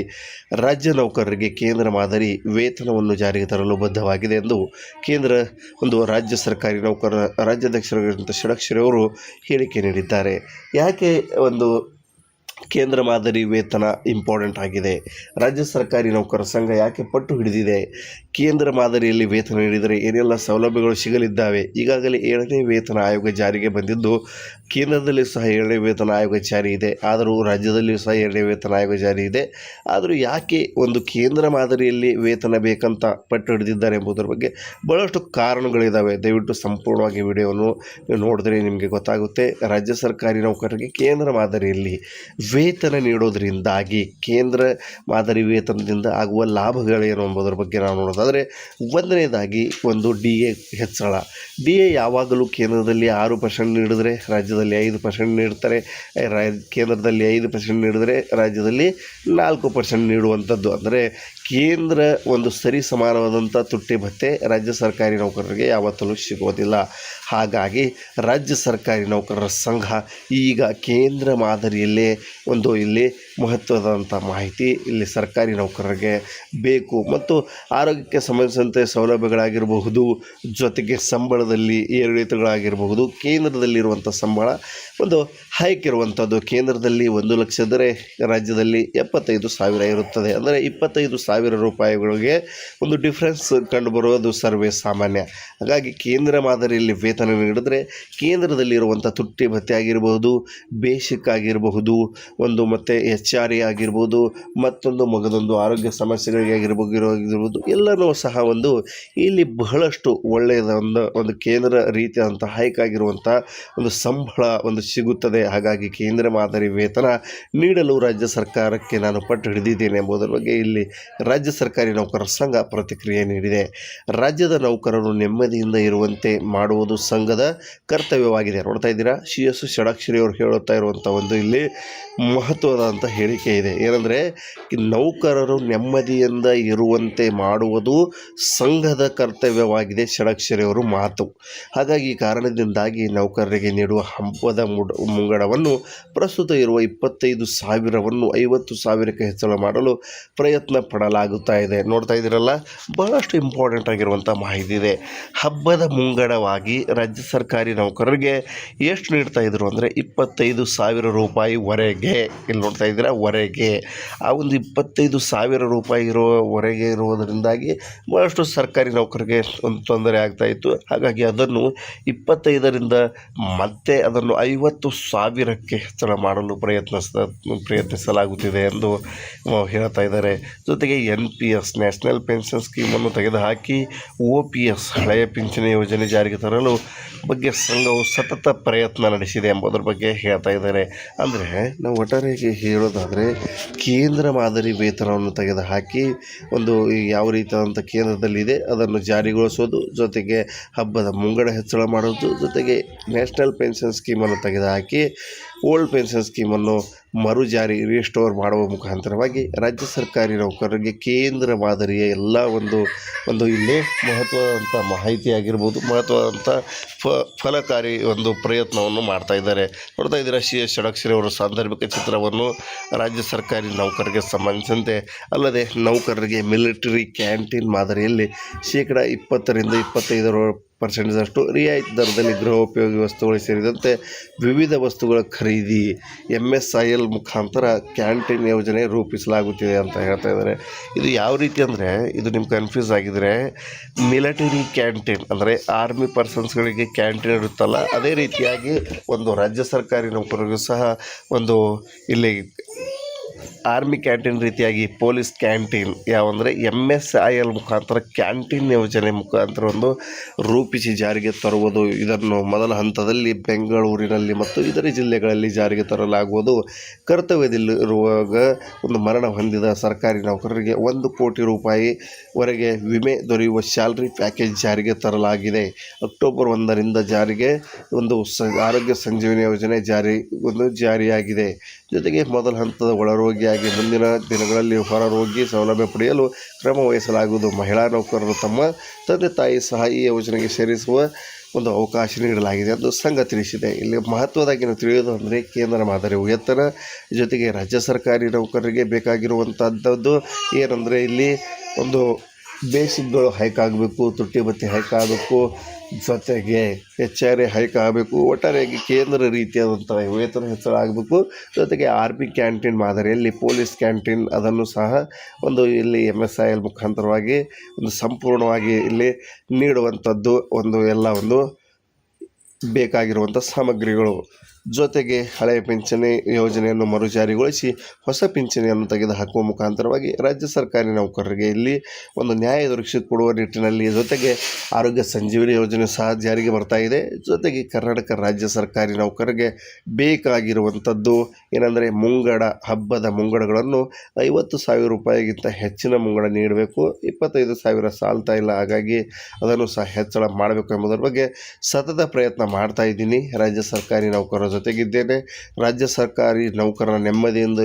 ರಾಜ್ಯ ನೌಕರರಿಗೆ ಕೇಂದ್ರ ಮಾದರಿ ವೇತನವನ್ನು ಜಾರಿಗೆ ತರಲು ಬದ್ಧವಾಗಿದೆ ಎಂದು ಕೇಂದ್ರ ರಾಜ್ಯ ಸರ್ಕಾರಿ ನೌಕರರ ರಾಜ್ಯಾಧ್ಯಕ್ಷರಾಗಿರುವಂಥ ಷಡಾಕ್ಷರಿಯವರು ಹೇಳಿಕೆ ನೀಡಿದ್ದಾರೆ. ಯಾಕೆ ಕೇಂದ್ರ ಮಾದರಿ ವೇತನ ಇಂಪಾರ್ಟೆಂಟ್ ಆಗಿದೆ? ರಾಜ್ಯ ಸರ್ಕಾರಿ ನೌಕರರ ಸಂಘ ಯಾಕೆ ಪಟ್ಟು ಹಿಡಿದಿದೆ? ಕೇಂದ್ರ ಮಾದರಿಯಲ್ಲಿ ವೇತನ ನೀಡಿದರೆ ಏನೆಲ್ಲ ಸೌಲಭ್ಯಗಳು ಸಿಗಲಿದ್ದಾವೆ? ಈಗಾಗಲೇ 7ನೇ ವೇತನ ಆಯೋಗ ಜಾರಿಗೆ ಬಂದಿದ್ದು, ಕೇಂದ್ರದಲ್ಲಿ ಸಹ 7ನೇ ವೇತನ ಆಯೋಗ ಜಾರಿ ಇದೆ, ಆದರೂ ರಾಜ್ಯದಲ್ಲಿಯೂ ಸಹ 7ನೇ ವೇತನ ಆಯೋಗ ಜಾರಿ ಇದೆ. ಆದರೂ ಯಾಕೆ ಕೇಂದ್ರ ಮಾದರಿಯಲ್ಲಿ ವೇತನ ಬೇಕಂತ ಪಟ್ಟು ಹಿಡಿದಿದ್ದಾರೆ ಎಂಬುದರ ಬಗ್ಗೆ ಬಹಳಷ್ಟು ಕಾರಣಗಳಿದ್ದಾವೆ. ದಯವಿಟ್ಟು ಸಂಪೂರ್ಣವಾಗಿ ವಿಡಿಯೋವನ್ನು ನೋಡಿದ್ರೆ ನಿಮಗೆ ಗೊತ್ತಾಗುತ್ತೆ. ರಾಜ್ಯ ಸರ್ಕಾರಿ ನೌಕರರಿಗೆ ಕೇಂದ್ರ ಮಾದರಿಯಲ್ಲಿ ವೇತನ ನೀಡೋದರಿಂದಾಗಿ ಕೇಂದ್ರ ಮಾದರಿ ವೇತನದಿಂದ ಆಗುವ ಲಾಭಗಳೇನು ಎಂಬುದರ ಬಗ್ಗೆ ನಾವು ನೋಡೋದಾದರೆ, ಒಂದನೇದಾಗಿ DA ಹೆಚ್ಚಳ. DA ಯಾವಾಗಲೂ ಕೇಂದ್ರದಲ್ಲಿ 6% ನೀಡಿದರೆ ರಾಜ್ಯದಲ್ಲಿ 5% ನೀಡ್ತಾರೆ, ಕೇಂದ್ರದಲ್ಲಿ 5% ನೀಡಿದರೆ ರಾಜ್ಯದಲ್ಲಿ 4% ನೀಡುವಂಥದ್ದು. ಅಂದರೆ ಕೇಂದ್ರ ಸರಿ ಸಮಾನವಾದಂಥ ತುಟ್ಟಿ ಭತ್ಯೆ ರಾಜ್ಯ ಸರ್ಕಾರಿ ನೌಕರರಿಗೆ ಯಾವತ್ತೂ ಸಿಗೋದಿಲ್ಲ. ಹಾಗಾಗಿ ರಾಜ್ಯ ಸರ್ಕಾರಿ ನೌಕರರ ಸಂಘ ಈಗ ಕೇಂದ್ರ ಮಾದರಿಯಲ್ಲೇ ಇಲ್ಲಿ ಮಹತ್ವದಂಥ ಮಾಹಿತಿ ಇಲ್ಲಿ ಸರ್ಕಾರಿ ನೌಕರರಿಗೆ ಬೇಕು. ಮತ್ತು ಆರೋಗ್ಯಕ್ಕೆ ಸಂಬಂಧಿಸಿದಂತೆ ಸೌಲಭ್ಯಗಳಾಗಿರಬಹುದು, ಜೊತೆಗೆ ಸಂಬಳದಲ್ಲಿ ಏರಿಳಿತಗಳಾಗಿರಬಹುದು. ಕೇಂದ್ರದಲ್ಲಿರುವಂಥ ಸಂಬಳ ಹೈಕ್ ಇರುವಂಥದ್ದು. ಕೇಂದ್ರದಲ್ಲಿ 1 ಲಕ್ಷ ಇದ್ದರೆ ರಾಜ್ಯದಲ್ಲಿ 75,000 ಇರುತ್ತದೆ. ಅಂದರೆ 25,000 ರೂಪಾಯಿಗಳಿಗೆ ಡಿಫ್ರೆನ್ಸ್ ಕಂಡುಬರುವುದು ಸರ್ವೇ ಸಾಮಾನ್ಯ. ಹಾಗಾಗಿ ಕೇಂದ್ರ ಮಾದರಿಯಲ್ಲಿ ವೇತನ ನೀಡಿದರೆ ಕೇಂದ್ರದಲ್ಲಿರುವಂಥ ತುಟ್ಟಿ ಭತ್ಯೆ ಆಗಿರಬಹುದು, ಬೇಸಿಕ್ ಆಗಿರಬಹುದು, ಮತ್ತು HRA ಆಗಿರ್ಬೋದು, ಮಗದೊಂದು ಆರೋಗ್ಯ ಸಮಸ್ಯೆಗಳಿಗೆ ಆಗಿರ್ಬೋದು, ಎಲ್ಲನೂ ಸಹ ಇಲ್ಲಿ ಬಹಳಷ್ಟು ಒಳ್ಳೆಯದ ಕೇಂದ್ರ ರೀತಿಯಾದಂಥ ಹೈಕ್ ಆಗಿರುವಂಥ ಸಂಬಳ ಸಿಗುತ್ತದೆ. ಹಾಗಾಗಿ ಕೇಂದ್ರ ಮಾದರಿ ವೇತನ ನೀಡಲು ರಾಜ್ಯ ಸರ್ಕಾರಕ್ಕೆ ನಾನು ಪಟ್ಟು ಹಿಡಿದಿದ್ದೇನೆ ಎಂಬುದರ ಬಗ್ಗೆ ಇಲ್ಲಿ ರಾಜ್ಯ ಸರ್ಕಾರಿ ನೌಕರರ ಸಂಘ ಪ್ರತಿಕ್ರಿಯೆ ನೀಡಿದೆ. ರಾಜ್ಯದ ನೌಕರರು ನೆಮ್ಮದಿಯಿಂದ ಇರುವಂತೆ ಮಾಡುವುದು ಸಂಘದ ಕರ್ತವ್ಯವಾಗಿದೆ. ನೋಡ್ತಾ ಇದ್ದೀರಾ, CS ಷಡಾಕ್ಷರಿಯವರು ಹೇಳುತ್ತಾ ಇರುವಂಥ ಇಲ್ಲಿ ಮಹತ್ವದಂಥ ಹೇಳಿಕೆ ಇದೆ. ಏನಂದರೆ, ನೌಕರರು ನೆಮ್ಮದಿಯಿಂದ ಇರುವಂತೆ ಮಾಡುವುದು ಸಂಘದ ಕರ್ತವ್ಯವಾಗಿದೆ ಷಡಾಕ್ಷರಿಯವರು ಮಾತು. ಹಾಗಾಗಿ ಈ ಕಾರಣದಿಂದಾಗಿ ನೌಕರರಿಗೆ ನೀಡುವ ಹಬ್ಬದ ಮುಂಗಡವನ್ನು ಪ್ರಸ್ತುತ ಇರುವ 25,000ವನ್ನು 50,000ಕ್ಕೆ ಹೆಚ್ಚಳ ಮಾಡಲು ಪ್ರಯತ್ನ ಪಡಲಾಗುತ್ತಾ ಇದೆ. ನೋಡ್ತಾ ಇದ್ದೀರಲ್ಲ, ಬಹಳಷ್ಟು ಇಂಪಾರ್ಟೆಂಟ್ ಆಗಿರುವಂಥ ಮಾಹಿತಿ ಇದೆ. ಹಬ್ಬದ ಮುಂಗಡವಾಗಿ ರಾಜ್ಯ ಸರ್ಕಾರಿ ನೌಕರರಿಗೆ ಎಷ್ಟು ನೀಡ್ತಾ ಇದ್ರು ಅಂದರೆ 25,000 ರೂಪಾಯಿವರೆಗೆ. ಇಲ್ಲಿ ನೋಡ್ತಾ ಇದ್ದೀರಾ, ವರೆಗೆ ಆ 25,000 ರೂಪಾಯಿ ಇರುವವರೆಗೆ ಇರುವುದರಿಂದಾಗಿ ಬಹಳಷ್ಟು ಸರ್ಕಾರಿ ನೌಕರಿಗೆ ತೊಂದರೆ ಆಗ್ತಾಯಿತ್ತು. ಹಾಗಾಗಿ ಅದನ್ನು 25ರಿಂದ ಮತ್ತೆ ಅದನ್ನು 50,000ಕ್ಕೆ ಹೆಚ್ಚಳ ಮಾಡಲು ಪ್ರಯತ್ನಿಸಲಾಗುತ್ತಿದೆ ಎಂದು ಹೇಳ್ತಾ ಇದ್ದಾರೆ. ಜೊತೆಗೆ NPS ನ್ಯಾಷನಲ್ ಪೆನ್ಷನ್ ಸ್ಕೀಮನ್ನು ತೆಗೆದುಹಾಕಿ OPS ಹಳೆಯ ಪಿಂಚಣಿ ಯೋಜನೆ ಜಾರಿಗೆ ತರಲು ಬಗ್ಗೆ ಸಂಘವು ಸತತ ಪ್ರಯತ್ನ ನಡೆಸಿದೆ ಎಂಬುದರ ಬಗ್ಗೆ ಹೇಳ್ತಾ ಇದ್ದಾರೆ. ಅಂದರೆ ನಾವು ಒಟ್ಟಾರೆಯಾಗಿ ಹೇಳೋದಾದರೆ, ಕೇಂದ್ರ ಮಾದರಿ ವೇತನವನ್ನು ತೆಗೆದುಹಾಕಿ ಯಾವ ರೀತಿಯಾದಂಥ ಕೇಂದ್ರದಲ್ಲಿದೆ ಅದನ್ನು ಜಾರಿಗೊಳಿಸೋದು, ಜೊತೆಗೆ ಹಬ್ಬದ ಮುಂಗಡ ಹೆಚ್ಚಳ ಮಾಡೋದು, ಜೊತೆಗೆ ನ್ಯಾಷನಲ್ ಪೆನ್ಷನ್ ಸ್ಕೀಮನ್ನು ತೆಗೆದುಹಾಕಿ ಓಲ್ಡ್ ಪೆನ್ಷನ್ ಸ್ಕೀಮನ್ನು ಮರುಜಾರಿ ರಿಸ್ಟೋರ್ ಮಾಡುವ ಮುಖಾಂತರವಾಗಿ ರಾಜ್ಯ ಸರ್ಕಾರಿ ನೌಕರರಿಗೆ ಕೇಂದ್ರ ಮಾದರಿಯ ಎಲ್ಲ ಇಲ್ಲಿ ಮಹತ್ವದಂಥ ಮಾಹಿತಿ ಆಗಿರ್ಬೋದು, ಮಹತ್ವದಂಥ ಫಲಕಾರಿ ಪ್ರಯತ್ನವನ್ನು ಮಾಡ್ತಾ ಇದ್ದಾರೆ. ನೋಡ್ತಾ ಇದ್ದೀರಾ, CS ಷಡಾಕ್ಷರಿಯವರ ಸಾಂದರ್ಭಿಕ ಚಿತ್ರವನ್ನು ರಾಜ್ಯ ಸರ್ಕಾರಿ ನೌಕರರಿಗೆ ಸಂಬಂಧಿಸಿದಂತೆ. ಅಲ್ಲದೆ ನೌಕರರಿಗೆ ಮಿಲಿಟರಿ ಕ್ಯಾಂಟೀನ್ ಮಾದರಿಯಲ್ಲಿ 20% ರಿಂದ 25% 50% ರಿಯಾಯಿತಿ ದರದಲ್ಲಿ ಗೃಹೋಪಯೋಗಿ ವಸ್ತುಗಳು ಸೇರಿದಂತೆ ವಿವಿಧ ವಸ್ತುಗಳ ಖರೀದಿ MSIL ಮುಖಾಂತರ ಕ್ಯಾಂಟೀನ್ ಯೋಜನೆ ರೂಪಿಸಲಾಗುತ್ತಿದೆ ಅಂತ ಹೇಳ್ತಾ ಇದ್ದಾರೆ. ಇದು ಯಾವ ರೀತಿ ಅಂದರೆ, ಇದು ನಿಮ್ಗೆ ಕನ್ಫ್ಯೂಸ್ ಆಗಿದರೆ, ಮಿಲಿಟರಿ ಕ್ಯಾಂಟೀನ್ ಅಂದರೆ ಆರ್ಮಿ ಪರ್ಸನ್ಸ್ಗಳಿಗೆ ಕ್ಯಾಂಟೀನ್ ಇರುತ್ತಲ್ಲ, ಅದೇ ರೀತಿಯಾಗಿ ಒಂದು ರಾಜ್ಯ ಸರ್ಕಾರಿ ನೌಕರರಿಗೂ ಸಹ ಒಂದು ಇಲ್ಲಿ ಆರ್ಮಿ ಕ್ಯಾಂಟೀನ್ ರೀತಿಯಾಗಿ ಪೊಲೀಸ್ ಕ್ಯಾಂಟೀನ್ ಯಾವಂದರೆ MSIL ಮುಖಾಂತರ ಕ್ಯಾಂಟೀನ್ ಯೋಜನೆ ಮುಖಾಂತರ ಒಂದು ರೂಪಿಸಿ ಜಾರಿಗೆ ತರುವುದು. ಇದನ್ನು ಮೊದಲ ಹಂತದಲ್ಲಿ ಬೆಂಗಳೂರಿನಲ್ಲಿ ಮತ್ತು ಇತರೆ ಜಿಲ್ಲೆಗಳಲ್ಲಿ ಜಾರಿಗೆ ತರಲಾಗುವುದು. ಕರ್ತವ್ಯದಲ್ಲಿರುವಾಗ ಒಂದು ಮರಣ ಹೊಂದಿದ ಸರ್ಕಾರಿ ನೌಕರರಿಗೆ 1 ಕೋಟಿ ರೂಪಾಯಿವರೆಗೆ ವಿಮೆ ದೊರೆಯುವ ಸ್ಯಾಲರಿ ಪ್ಯಾಕೇಜ್ ಜಾರಿಗೆ ತರಲಾಗಿದೆ. ಅಕ್ಟೋಬರ್ 1ರಿಂದ ಜಾರಿಗೆ ಒಂದು ಆರೋಗ್ಯ ಸಂಜೀವಿನಿ ಯೋಜನೆ ಜಾರಿಯಾಗಿದೆ. ಜೊತೆಗೆ ಮೊದಲ ಹಂತದ ಒಳರೋಗಿಯಾಗಿ ಮುಂದಿನ ದಿನಗಳಲ್ಲಿ ಹೊರರೋಗಿ ಸೌಲಭ್ಯ ಪಡೆಯಲು ಕ್ರಮ ವಹಿಸಲಾಗುವುದು. ಮಹಿಳಾ ನೌಕರರು ತಮ್ಮ ತಂದೆ ತಾಯಿ ಸಹ ಈ ಯೋಜನೆಗೆ ಸೇರಿಸುವ ಒಂದು ಅವಕಾಶ ನೀಡಲಾಗಿದೆ ಎಂದು ಸಂಘ ತಿಳಿಸಿದೆ. ಇಲ್ಲಿ ಮಹತ್ವದಾಗಿ ನಾವು ತಿಳಿಯೋದು ಅಂದರೆ, ಕೇಂದ್ರ ಮಾದರಿ ವೇತನ ಜೊತೆಗೆ ರಾಜ್ಯ ಸರ್ಕಾರಿ ನೌಕರರಿಗೆ ಬೇಕಾಗಿರುವಂಥದ್ದು ಏನಂದರೆ, ಇಲ್ಲಿ ಒಂದು ಬೇಸಿಕ್ಗಳು ಹೈಕ್ ಆಗಬೇಕು, ತುಟ್ಟಿ ಭತ್ಯೆ ಹೈಕ್ ಆಗಬೇಕು, ಜೊತೆಗೆ HRA ಹೈಕ್ ಆಗಬೇಕು. ಒಟ್ಟಾರೆಯಾಗಿ ಕೇಂದ್ರ ರೀತಿಯಾದಂಥ ವೇತನ ಹೆಚ್ಚಳ ಆಗಬೇಕು. ಜೊತೆಗೆ ಆರ್ಮಿ ಕ್ಯಾಂಟೀನ್ ಮಾದರಿಯಲ್ಲಿ ಪೊಲೀಸ್ ಕ್ಯಾಂಟೀನ್ ಅದನ್ನು ಸಹ ಒಂದು ಇಲ್ಲಿ MSIL ಮುಖಾಂತರವಾಗಿ ಒಂದು ಸಂಪೂರ್ಣವಾಗಿ ಇಲ್ಲಿ ನೀಡುವಂಥದ್ದು ಒಂದು ಬೇಕಾಗಿರುವಂಥ ಸಾಮಗ್ರಿಗಳು. ಜೊತೆಗೆ ಹಳೆಯ ಪಿಂಚಣಿ ಯೋಜನೆಯನ್ನು ಮರುಜಾರಿಗೊಳಿಸಿ ಹೊಸ ಪಿಂಚಣಿಯನ್ನು ತೆಗೆದುಹಾಕುವ ಮುಖಾಂತರವಾಗಿ ರಾಜ್ಯ ಸರ್ಕಾರಿ ನೌಕರರಿಗೆ ಇಲ್ಲಿ ಒಂದು ನ್ಯಾಯ ದೊರಕಿಸಿಕೊಡುವ ನಿಟ್ಟಿನಲ್ಲಿ, ಜೊತೆಗೆ ಆರೋಗ್ಯ ಸಂಜೀವಿನಿ ಯೋಜನೆ ಸಹ ಜಾರಿಗೆ ಬರ್ತಾ ಇದೆ. ಜೊತೆಗೆ ಕರ್ನಾಟಕ ರಾಜ್ಯ ಸರ್ಕಾರಿ ನೌಕರರಿಗೆ ಬೇಕಾಗಿರುವಂಥದ್ದು ಏನಂದರೆ, ಹಬ್ಬದ ಮುಂಗಡಗಳನ್ನು 50,000 ರೂಪಾಯಿಗಿಂತ ಹೆಚ್ಚಿನ ಮುಂಗಡ ನೀಡಬೇಕು. 25,000 ಸಾಲ್ತಾ ಇಲ್ಲ, ಹಾಗಾಗಿ ಅದನ್ನು ಸಹ ಹೆಚ್ಚಳ ಮಾಡಬೇಕು ಎಂಬುದರ ಬಗ್ಗೆ ಸತತ ಪ್ರಯತ್ನ ಮಾಡ್ತಾ ಇದ್ದೀನಿ. ರಾಜ್ಯ ಸರ್ಕಾರಿ ನೌಕರರ ಜೊತೆಗಿದ್ದೇನೆ. ರಾಜ್ಯ ಸರ್ಕಾರಿ ನೌಕರರ ನೆಮ್ಮದಿಯಿಂದ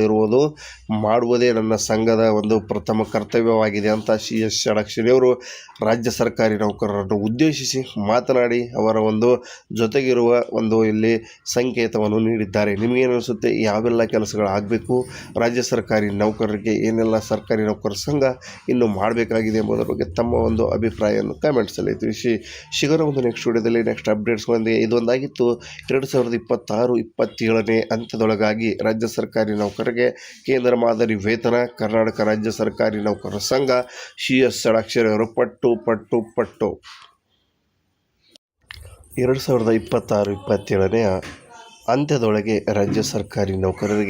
ಮಾಡುವುದೇ ನನ್ನ ಸಂಘದ ಒಂದು ಪ್ರಥಮ ಕರ್ತವ್ಯವಾಗಿದೆ ಅಂತ CS ಷಡಕ್ಷರಿಯವರು ರಾಜ್ಯ ಸರ್ಕಾರಿ ನೌಕರರನ್ನು ಉದ್ದೇಶಿಸಿ ಮಾತನಾಡಿ ಅವರ ಒಂದು ಜೊತೆಗಿರುವ ಇಲ್ಲಿ ಸಂಕೇತವನ್ನು ನೀಡಿದ್ದಾರೆ. ನಿಮಗೇನು ಅನಿಸುತ್ತೆ? ಯಾವೆಲ್ಲ ಕೆಲಸಗಳಾಗಬೇಕು, ರಾಜ್ಯ ಸರ್ಕಾರಿ ನೌಕರರಿಗೆ ಏನೆಲ್ಲ ಸರ್ಕಾರಿ ನೌಕರರ ಸಂಘ ಇನ್ನೂ ಮಾಡಬೇಕಾಗಿದೆ ಎಂಬುದರ ಬಗ್ಗೆ ತಮ್ಮ ಒಂದು ಅಭಿಪ್ರಾಯವನ್ನು ಕಾಮೆಂಟ್ಸಲ್ಲಿ ತಿಳಿಸಿ. ಸಿಗೋಣ ಒಂದು ನೆಕ್ಸ್ಟ್ ವಿಡಿಯೋದಲ್ಲಿ ನೆಕ್ಸ್ಟ್ ಅಪ್ಡೇಟ್ಸ್ಗಳೊಂದಿಗೆ. ಇದೊಂದಾಗಿತ್ತು 2026-27ನೇ ಅಂತ್ಯದೊಳಗಾಗಿ ರಾಜ್ಯ ಸರ್ಕಾರಿ ನೌಕರರಿಗೆ ಕೇಂದ್ರ ಮಾದರಿ ವೇತನ. ಕರ್ನಾಟಕ ರಾಜ್ಯ ಸರ್ಕಾರಿ ನೌಕರರ ಸಂಘ CS ಷಡಕ್ಷರಿಯವರು ಪಟ್ಟು 2026-27ನೇ ಅಂತ್ಯದೊಳಗೆ ರಾಜ್ಯ ಸರ್ಕಾರಿ ನೌಕರರಿಗೆ